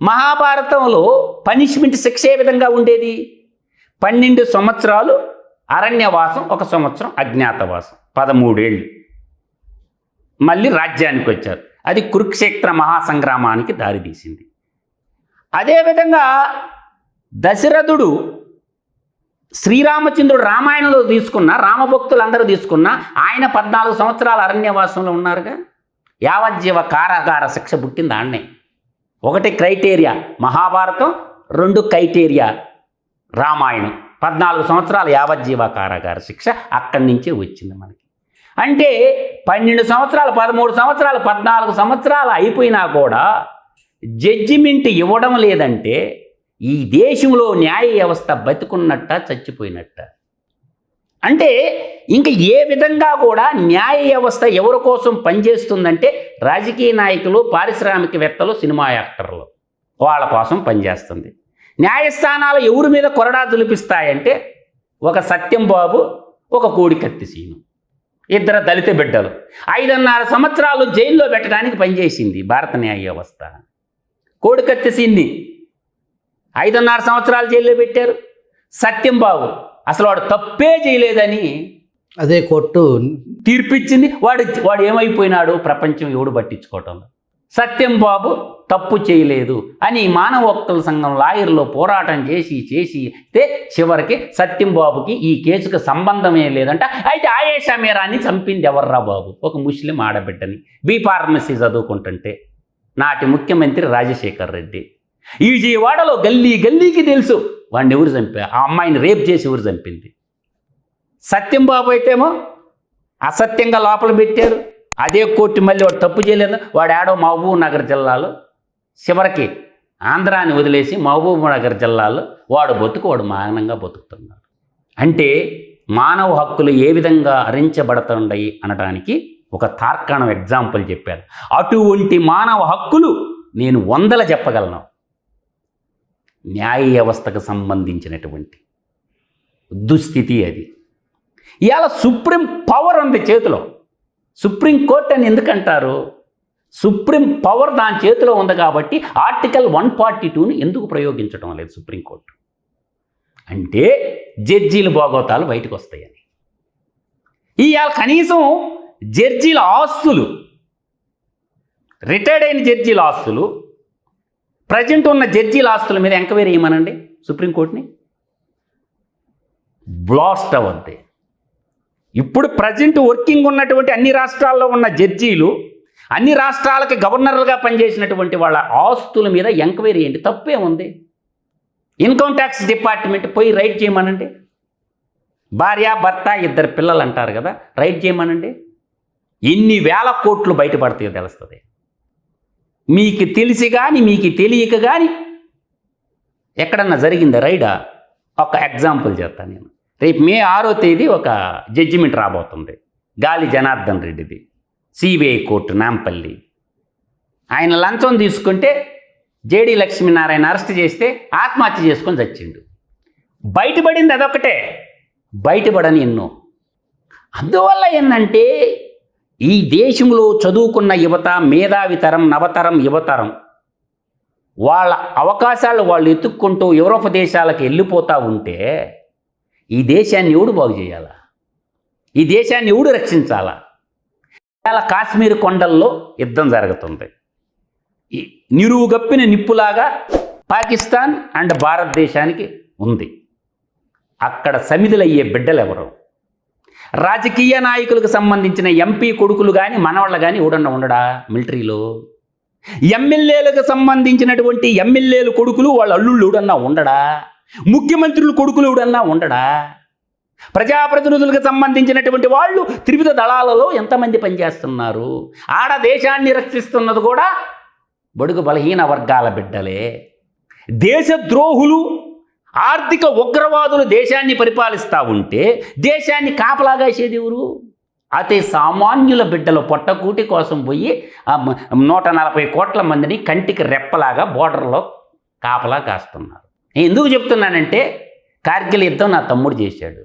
మహాభారతంలో పనిష్మెంట్ శిక్ష ఏ విధంగా ఉండేది? 12 సంవత్సరాలు అరణ్యవాసం, 1 సంవత్సరం అజ్ఞాతవాసం, 13 ఏళ్ళు. మళ్ళీ రాజ్యానికి వచ్చారు. అది కురుక్షేత్ర మహాసంగ్రామానికి దారితీసింది. అదేవిధంగా దశరథుడు శ్రీరామచంద్రుడు రామాయణంలో తీసుకున్న, రామభక్తులు అందరూ తీసుకున్న, ఆయన 14 సంవత్సరాల అరణ్యవాసంలో ఉన్నారుగా. యావజ్జీవ కారాగార శిక్ష పుట్టింది ఆడనే. 1 క్రైటీరియా మహాభారతం, 2 క్రైటీరియా రామాయణం. 14 సంవత్సరాల యావజ్జీవ కారాగార శిక్ష అక్కడి నుంచే వచ్చింది మనకి. అంటే 12 సంవత్సరాలు, 13 సంవత్సరాలు, 14 సంవత్సరాలు అయిపోయినా కూడా జడ్జిమెంట్ ఇవ్వడం లేదంటే ఈ దేశంలో న్యాయ వ్యవస్థ బతికున్నట్ట, చచ్చిపోయినట్ట. అంటే ఇంకా ఏ విధంగా కూడా న్యాయ వ్యవస్థ ఎవరి కోసం పనిచేస్తుందంటే రాజకీయ నాయకులు, పారిశ్రామికవేత్తలు, సినిమా యాక్టర్లు, వాళ్ళ కోసం పనిచేస్తుంది. న్యాయస్థానాలు ఎవరి మీద కొరడా తులిపిస్తాయంటే ఒక సత్యం బాబు, ఒక కోడికత్తి సీను, 2 దళిత బిడ్డలు. 5.5 సంవత్సరాలు జైల్లో పెట్టడానికి పనిచేసింది భారత న్యాయ వ్యవస్థ. కోడికత్తి సీన్ని 5.5 సంవత్సరాలు జైల్లో పెట్టారు. సత్యం బాబు అసలు వాడు తప్పే చేయలేదని అదే కోర్టు తీర్పిచ్చింది. వాడు ఏమైపోయినాడు? ప్రపంచం ఎవడు పట్టించుకోవటంలో. సత్యం బాబు తప్పు చేయలేదు అని మానవ హక్కుల సంఘం లాయర్లో పోరాటం చేసి చివరికి సత్యం బాబుకి ఈ కేసుకు సంబంధమే లేదంట. అయితే ఆయేషా మీరాని చంపింది ఎవర్రా బాబు? ఒక ముస్లిం ఆడబిడ్డని బి ఫార్మసీ చదువుకుంటుంటే నాటి ముఖ్యమంత్రి రాజశేఖర్ రెడ్డి. ఈ విజయవాడలో గల్లీకి తెలుసు వాడిని ఎవరు చంపారు, ఆ అమ్మాయిని రేప్ చేసి ఎవరు చంపింది. సత్యం బాబు అయితేమో అసత్యంగా లోపల పెట్టారు. అదే కోర్టు మళ్ళీ వాడు తప్పు చేయలేదు, వాడు ఆడో మహబూబ్ నగర్ జిల్లాలో, చివరికి ఆంధ్రాని వదిలేసి మహబూబ్ నగర్ జిల్లాలో వాడు మానంగా బతుకుతున్నాడు. అంటే మానవ హక్కులు ఏ విధంగా హరించబడుతున్నాయి అనడానికి ఒక తార్కాణం ఎగ్జాంపుల్ చెప్పాను. అటువంటి మానవ హక్కులు నేను 100 చెప్పగలను. న్యాయ వ్యవస్థకు సంబంధించినటువంటి దుస్థితి అది. ఇవాళ సుప్రీం పవర్ ఉంది చేతిలో. సుప్రీం కోర్టు అని ఎందుకంటారు? సుప్రీం పవర్ దాని చేతిలో ఉంది కాబట్టి ఆర్టికల్ 142ని ఎందుకు ప్రయోగించడం లేదు సుప్రీంకోర్టు అంటే జడ్జీల భోగోతాలు బయటకు వస్తాయని. ఇవాళ కనీసం జడ్జీల ఆస్తులు, రిటైర్డ్ అయిన జడ్జీల ఆస్తులు, ప్రజెంట్ ఉన్న జడ్జీల ఆస్తుల మీద ఎంక్వైరీ చేయమనండి సుప్రీంకోర్టుని. బ్లాస్ట్ అవద్ది. ఇప్పుడు ప్రజెంట్ వర్కింగ్ ఉన్నటువంటి అన్ని రాష్ట్రాల్లో ఉన్న జడ్జీలు, అన్ని రాష్ట్రాలకి గవర్నర్లుగా పనిచేసినటువంటి వాళ్ళ ఆస్తుల మీద ఎంక్వైరీ ఏంటి? తప్పే ఉంది. ఇన్కమ్ ట్యాక్స్ డిపార్ట్మెంట్ పోయి రైడ్ చేయమనండి. భార్య భర్త 2 పిల్లలు అంటారు కదా, రైడ్ చేయమనండి. ఎన్ని వేల కోట్లు బయటపడతాయో తెలుస్తుంది. మీకు తెలిసి కానీ మీకు తెలియక కానీ ఎక్కడన్నా జరిగిందా రైడా? ఒక ఎగ్జాంపుల్ చెప్తాను నేను. రేపు మే 6వ తేదీ ఒక జడ్జిమెంట్ రాబోతుంది. గాలి జనార్దన్ రెడ్డిది, సిబిఐ కోర్టు నాంపల్లి. ఆయన లంచం తీసుకుంటే జేడి లక్ష్మీనారాయణ అరెస్ట్ చేస్తే ఆత్మహత్య చేసుకొని చచ్చిండు. బయటపడింది అదొకటే, బయటపడని ఎన్నో. అందువల్ల ఏంటంటే ఈ దేశంలో చదువుకున్న యువత, మేధావితరం, నవతరం, యువతరం వాళ్ళ అవకాశాలు వాళ్ళు ఎత్తుక్కుంటూ యూరోప్ దేశాలకు వెళ్ళిపోతూ ఉంటే ఈ దేశాన్ని ఎవడు బాగు చేయాలా? ఈ దేశాన్ని ఎవడు రక్షించాలా? ఇవాళ కాశ్మీర్ కొండల్లో యుద్ధం జరుగుతుంది. ఈ నిరువుగప్పిన నిప్పులాగా పాకిస్తాన్ అండ్ భారతదేశానికి ఉంది. అక్కడ సమిధులయ్యే బిడ్డలు ఎవరు? రాజకీయ నాయకులకు సంబంధించిన ఎంపీ కొడుకులు కానీ మనవాళ్ళు కానీ ఎవడన్నా ఉండడా మిలిటరీలో? ఎమ్మెల్యేలకు సంబంధించినటువంటి ఎమ్మెల్యేలు కొడుకులు వాళ్ళ అల్లుళ్ళు ఎవడన్నా ఉండడా? ముఖ్యమంత్రుల కొడుకులు ఎవడన్నా ఉండడా? ప్రజాప్రతినిధులకు సంబంధించినటువంటి వాళ్ళు త్రివిధ దళాలలో ఎంతమంది పనిచేస్తున్నారు? ఆడ దేశాన్ని రక్షిస్తున్నది కూడా బడుగు బలహీన వర్గాల బిడ్డలే. దేశద్రోహులు, ఆర్థిక ఉగ్రవాదులు దేశాన్ని పరిపాలిస్తూ ఉంటే దేశాన్ని కాపలాగాసేది ఎవరు? అతి సామాన్యుల బిడ్డలు పొట్టకూటి కోసం పోయి 140 కోట్ల మందిని కంటికి రెప్పలాగా బోర్డర్లో కాపలా కాస్తున్నారు. ఎందుకు చెప్తున్నానంటే కార్గిల్ యుద్ధం నా తమ్ముడు చేశాడు.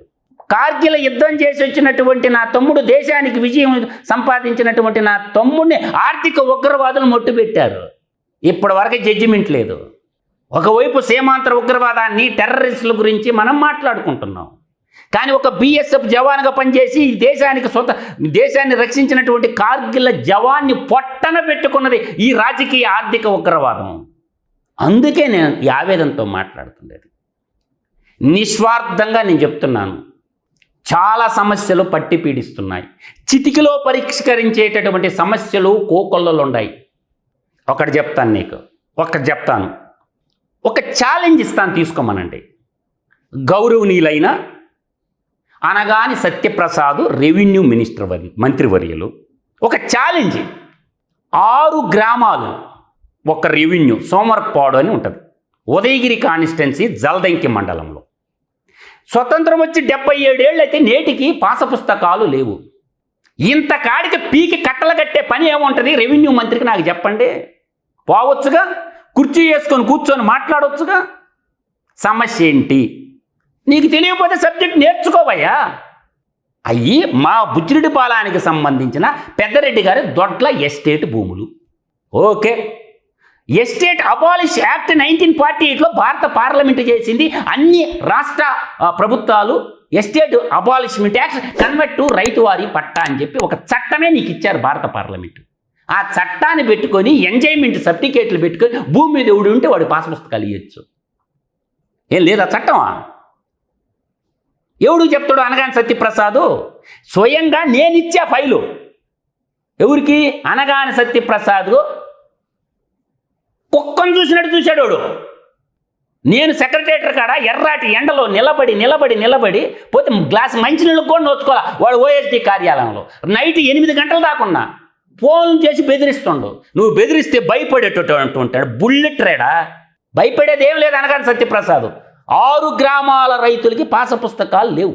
కార్గిల్ యుద్ధం చేసి వచ్చినటువంటి నా తమ్ముడు, దేశానికి విజయం సంపాదించినటువంటి నా తమ్ముడిని ఆర్థిక ఉగ్రవాదులు మొట్టుపెట్టారు. ఇప్పటి వరకు జడ్జిమెంట్ లేదు. ఒకవైపు సీమాంతర ఉగ్రవాదాన్ని, టెర్రరిస్టుల గురించి మనం మాట్లాడుకుంటున్నాం. కానీ ఒక బిఎస్ఎఫ్ జవాన్గా పనిచేసి దేశాన్ని రక్షించినటువంటి కార్గిల్ జవాన్ని పొట్టన పెట్టుకున్నది ఈ రాజకీయ ఆర్థిక ఉగ్రవాదం. అందుకే నేను ఈ ఆవేదనతో మాట్లాడుతుండేది. నిస్వార్థంగా నేను చెప్తున్నాను, చాలా సమస్యలు పట్టి పీడిస్తున్నాయి. చిటికలో పరిష్కరించేటటువంటి సమస్యలు కోకొల్లలు ఉన్నాయి. ఒకటి చెప్తాను, ఒక ఛాలెంజ్ ఇస్తాను, తీసుకోమనండి. గౌరవనీయులైన అనగాని సత్యప్రసాద్ రెవెన్యూ మంత్రివర్యులు ఒక ఛాలెంజ్. 6 గ్రామాలు ఒక రెవెన్యూ, సోమర్పాడు అని ఉంటుంది, ఉదయగిరి కాన్స్టిట్యున్సీ, జలదంకి మండలంలో. స్వతంత్రం వచ్చి 77 ఏళ్ళు అయితే నేటికి పాసపుస్తకాలు లేవు. ఇంతకాడికి పీకి కట్టలు కట్టే పని ఏముంటుంది రెవెన్యూ మంత్రికి? నాకు చెప్పండి. పోవచ్చుగా, కుర్చీ వేసుకొని కూర్చొని మాట్లాడవచ్చుగా. సమస్య ఏంటి? నీకు తెలియకపోతే సబ్జెక్ట్ నేర్చుకోవయ్యా. అయ్యి మా బుచ్చిరెడ్డిపాలెనికి సంబంధించిన పెద్దరెడ్డి గారి దొడ్ల ఎస్టేట్ భూములు. ఓకే, ఎస్టేట్ అబాలిష్ యాక్ట్ 1948లో భారత పార్లమెంటు చేసింది. అన్ని రాష్ట్ర ప్రభుత్వాలు estate abolishment act convert to ryotwari patta అని చెప్పి ఒక చట్టమే నీకు ఇచ్చారు భారత పార్లమెంటు. ఆ చట్టాన్ని పెట్టుకొని ఎంజాయ్మెంట్ సర్టిఫికేట్లు పెట్టుకొని భూమి మీద ఎవడు ఉంటే వాడు పాస్ పుస్తకాలు ఇవ్వచ్చు. ఏం లేదా చట్టమా? ఎవడు చెప్తాడు? అనగాని సత్యప్రసాద్ స్వయంగా నేనిచ్చే ఫైలు. ఎవరికి? అనగాని సత్యప్రసాద్ కుక్కను చూసినట్టు చూశాడు వాడు. నేను సెక్రటేటర్ కాడ ఎర్రాటి ఎండలో నిలబడి పోతే గ్లాస్ మంచినీళ్ళకు కూడా నోచుకోవాలి. వాడు ఓఎస్డీ కార్యాలయంలో నైట్ 8 గంటల దాకున్నా ఫోన్ చేసి బెదిరిస్తుండు. నువ్వు బెదిరిస్తే భయపడేటట్టు ఉంటాడు. బుల్లెట్ రేడా? భయపడేది ఏం లేదు. అనగాని సత్యప్రసాద్ 6 గ్రామాల రైతులకి పాస పుస్తకాలు లేవు.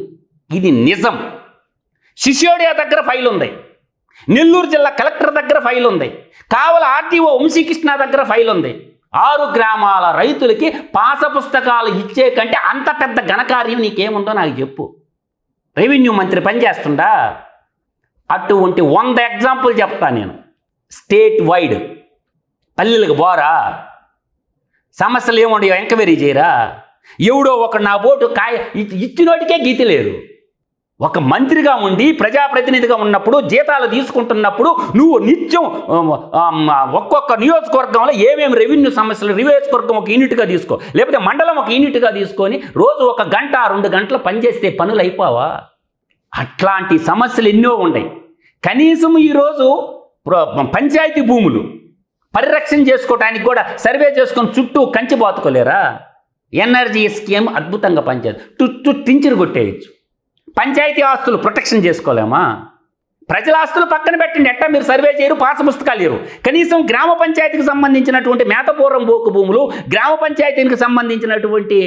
ఇది నిజం. సిసోడియా దగ్గర ఫైల్ ఉంది, నెల్లూరు జిల్లా కలెక్టర్ దగ్గర ఫైల్ ఉంది, కావల ఆర్టీఓ వంశీకృష్ణ దగ్గర ఫైల్ ఉంది. 6 గ్రామాల రైతులకి పాస పుస్తకాలు ఇచ్చే కంటే అంత పెద్ద ఘనకార్యం నీకేముందో నాకు చెప్పు. రెవెన్యూ మంత్రి పనిచేస్తుండా? అటువంటి 100 ఎగ్జాంపుల్ చెప్తా నేను. స్టేట్ వైడ్ పల్లెలకు పోరా, సమస్యలు ఏముండవు, ఎంక్వైరీ చేయరా? ఎవడో ఒక నా ఓటు ఇచ్చినోటికే గీతి లేదు. ఒక మంత్రిగా ఉండి ప్రజాప్రతినిధిగా ఉన్నప్పుడు, జీతాలు తీసుకుంటున్నప్పుడు నువ్వు నిత్యం ఒక్కొక్క నియోజకవర్గంలో ఏమేమి రెవెన్యూ సమస్యలు, నియోజకవర్గం ఒక యూనిట్గా తీసుకో, లేకపోతే మండలం ఒక యూనిట్గా తీసుకొని రోజు 1 గంట 2 గంటలు పనిచేస్తే పనులు అయిపోవా? అట్లాంటి సమస్యలు ఎన్నో ఉన్నాయి. కనీసం ఈరోజు పంచాయతీ భూములు పరిరక్షణ చేసుకోవడానికి కూడా సర్వే చేసుకొని చుట్టూ కంచి బాతుకోలేరా? ఎన్ఆర్జీ స్కీమ్ అద్భుతంగా పనిచేస్తుంది. టించరు కొట్టేయచ్చు. పంచాయతీ ఆస్తులు ప్రొటెక్షన్ చేసుకోలేమా? ప్రజల ఆస్తులు పక్కన పెట్టండి, ఎట్టా మీరు సర్వే చేయరు, పాస పుస్తకాలు లేరు. కనీసం గ్రామ పంచాయతీకి సంబంధించినటువంటి మేతపూర్వం బోకు భూములు, గ్రామ పంచాయతీకి సంబంధించినటువంటి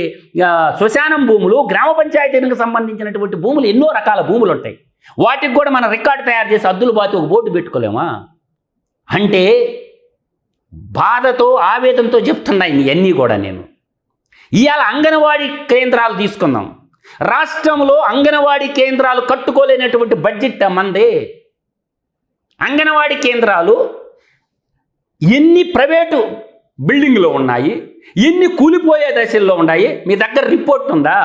శ్మశానం భూములు, గ్రామ పంచాయతీకి సంబంధించినటువంటి భూములు, ఎన్నో రకాల భూములు ఉంటాయి. వాటికి కూడా మనం రికార్డు తయారు చేసి అద్దులు బాతి ఒక బోర్డు పెట్టుకోలేమా? అంటే బాధతో ఆవేదనతో చెప్తున్నాయి ఇవన్నీ కూడా నేను. ఇవాళ అంగన్వాడీ కేంద్రాలు తీసుకుందాం. రాష్ట్రంలో అంగన్వాడీ కేంద్రాలు కట్టుకోలేనటువంటి బడ్జెట్ మంది. అంగన్వాడీ కేంద్రాలు ఎన్ని ప్రైవేటు బిల్డింగ్లో ఉన్నాయి, ఎన్ని కూలిపోయే దశల్లో ఉన్నాయి, మీ దగ్గర రిపోర్ట్ ఉందా?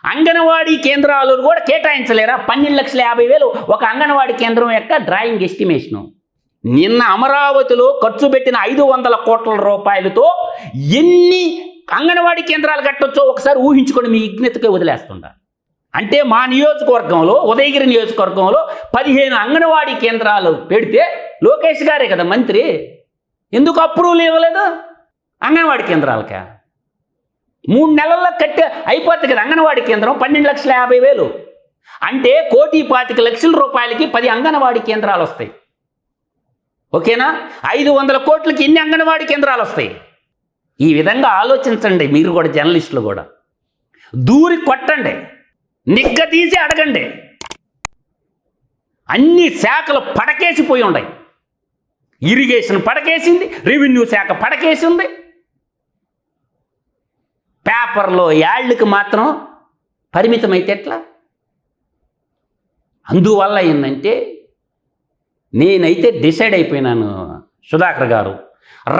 అంగన్వాడీ కేంద్రాలు కూడా కేటాయించలేరా? 12,50,000 ఒక అంగన్వాడీ కేంద్రం యొక్క డ్రాయింగ్ ఎస్టిమేషను. నిన్న అమరావతిలో ఖర్చు పెట్టిన 500 కోట్ల రూపాయలతో ఎన్ని అంగన్వాడీ కేంద్రాలు కట్టొచ్చో ఒకసారి ఊహించుకొని మీ విజ్ఞతకే వదిలేస్తుందా? అంటే మా నియోజకవర్గంలో, ఉదయగిరి నియోజకవర్గంలో 15 అంగన్వాడీ కేంద్రాలు పెడితే లోకేష్ గారే కదా మంత్రి, ఎందుకు అప్రూవల్ ఇవ్వలేదు అంగన్వాడీ కేంద్రాలకే? 3 నెలల్లో కట్టే అయిపోతుంది కదా అంగన్వాడీ కేంద్రం. 12,50,000 అంటే 1,25,00,000 రూపాయలకి 10 అంగన్వాడీ కేంద్రాలు వస్తాయి. ఓకేనా? 500 కోట్లకి ఎన్ని అంగన్వాడీ కేంద్రాలు వస్తాయి? ఈ విధంగా ఆలోచించండి. మీరు కూడా జర్నలిస్టులు కూడా దూరి కొట్టండి, నిగ్గదీసి అడగండి. అన్ని శాఖలు పడకేసిపోయి ఉన్నాయి. ఇరిగేషన్ పడకేసింది, రెవెన్యూ శాఖ పడకేసింది. పేపర్లో యాళ్ళకి మాత్రం పరిమితమైతే ఎట్లా? అందువల్ల ఏంటంటే నేనైతే డిసైడ్ అయిపోయినాను సుధాకర్ గారు,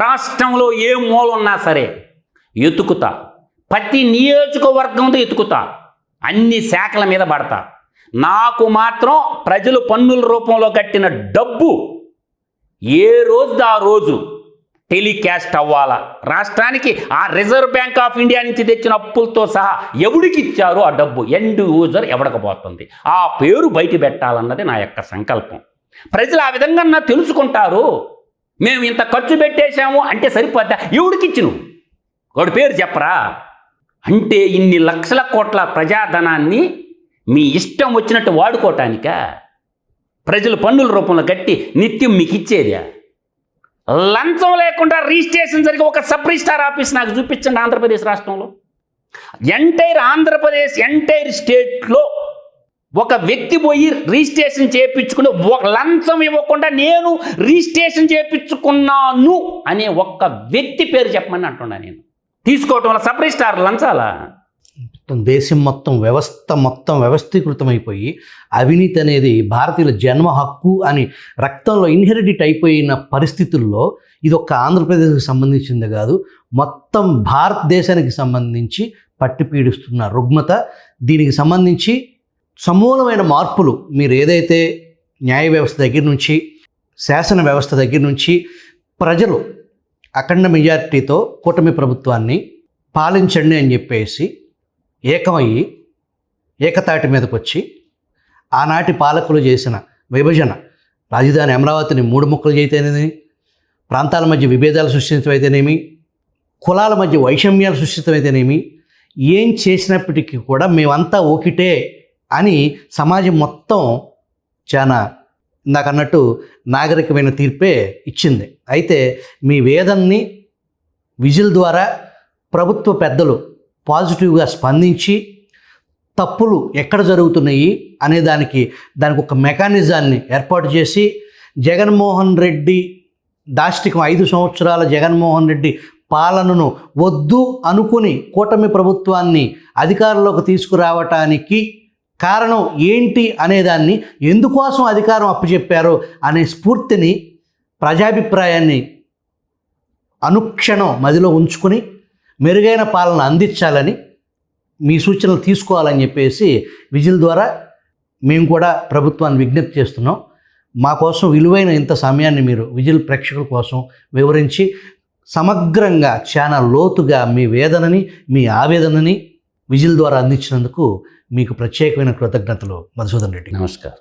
రాష్ట్రంలో ఏ మూల ఉన్నా సరే ఎతుకుతా, ప్రతి నియోజకవర్గంతో ఎతుకుతా, అన్ని శాఖల మీద పడతా. నాకు మాత్రం ప్రజలు పన్నుల రూపంలో కట్టిన డబ్బు ఏ రోజు ఆ రోజు టెలికాస్ట్ అవ్వాలా. రాష్ట్రానికి ఆ రిజర్వ్ బ్యాంక్ ఆఫ్ ఇండియా నుంచి తెచ్చిన అప్పులతో సహా ఎవడికి ఇచ్చారో ఆ డబ్బు ఎండ్ యూజర్ ఎవడకపోతుంది, ఆ పేరు బయట పెట్టాలన్నది నా యొక్క సంకల్పం. ప్రజలు ఆ విధంగా తెలుసుకుంటారు. మేము ఇంత ఖర్చు పెట్టేశాము అంటే సరిపోద్దా? ఎవడికి ఇచ్చి నువ్వు వాడి పేరు చెప్పరా? అంటే ఇన్ని లక్షల కోట్ల ప్రజాధనాన్ని మీ ఇష్టం వచ్చినట్టు వాడుకోవటానికా? ప్రజలు పన్నుల రూపంలో కట్టి నిత్యం మీకు ఇచ్చేదా? లంచం లేకుండా రిజిస్ట్రేషన్ జరిగే ఒక సబ్ రిజిస్ట్రార్ ఆఫీస్ నాకు చూపించండి ఆంధ్రప్రదేశ్ రాష్ట్రంలో. ఆంధ్రప్రదేశ్ ఎంటైర్ స్టేట్లో ఒక వ్యక్తి పోయి రిజిస్ట్రేషన్ చేయించుకుని లంచం ఇవ్వకుండా నేను రిజిస్ట్రేషన్ చేయించుకున్నాను అనే ఒక్క వ్యక్తి పేరు చెప్పమని అంటున్నా. నేను తీసుకోవటం వల్ల సబ్ రిజిస్ట్రార్ లంచాలా? దేశం మొత్తం వ్యవస్థీకృతమైపోయి అవినీతి అనేది భారతీయుల జన్మ హక్కు అని రక్తంలో ఇన్హెరిడిట్ అయిపోయిన పరిస్థితుల్లో ఇది ఒక్క ఆంధ్రప్రదేశ్కి సంబంధించింది కాదు, మొత్తం భారతదేశానికి సంబంధించి పట్టి పీడిస్తున్న రుగ్మత. దీనికి సంబంధించి సమూలమైన మార్పులు మీరు ఏదైతే న్యాయ వ్యవస్థ దగ్గర నుంచి, శాసన వ్యవస్థ దగ్గర నుంచి ప్రజలు అఖండ మెజారిటీతో కూటమి ప్రభుత్వాన్ని పాలించండి అని చెప్పేసి ఏకమయ్యి ఏకతాటి మీదకి వచ్చి ఆనాటి పాలకులు చేసిన విభజన, రాజధాని అమరావతిని 3 ముక్కలు చేయతేనేమి, ప్రాంతాల మధ్య విభేదాలు సృష్టించమైతేనేమి, కులాల మధ్య వైషమ్యాలు సృష్టించమైతేనేమి, ఏం చేసినప్పటికీ కూడా మేమంతా ఒకటే అని సమాజం మొత్తం చాలా ఇందాక అన్నట్టు నాగరికమైన తీర్పే ఇచ్చింది. అయితే మీ వేదనని విజిల్ ద్వారా ప్రభుత్వ పెద్దలు పాజిటివ్గా స్పందించి తప్పులు ఎక్కడ జరుగుతున్నాయి అనే దానికి ఒక మెకానిజాన్ని ఏర్పాటు చేసి జగన్మోహన్ రెడ్డి దాష్టికం 5 సంవత్సరాల జగన్మోహన్ రెడ్డి పాలనను వద్దు అనుకుని కూటమి ప్రభుత్వాన్ని అధికారంలోకి తీసుకురావటానికి కారణం ఏంటి అనేదాన్ని, ఎందుకోసం అధికారం అప్పచెప్పారో అనే స్ఫూర్తిని, ప్రజాభిప్రాయాన్ని అనుక్షణం మదిలో ఉంచుకుని మెరుగైన పాలన అందించాలని మీ సూచనలు తీసుకోవాలని చెప్పేసి విజిల్ ద్వారా మేము కూడా ప్రభుత్వాన్ని విజ్ఞప్తి చేస్తున్నాం. మా కోసం విలువైన ఇంత సమయాన్ని మీరు విజిల్ ప్రేక్షకుల కోసం వివరించి సమగ్రంగా చాలా లోతుగా మీ వేదనని, మీ ఆవేదనని విజిల్ ద్వారా అందించినందుకు మీకు ప్రత్యేకమైన కృతజ్ఞతలు మధుసూదన్ రెడ్డి. నమస్కారం.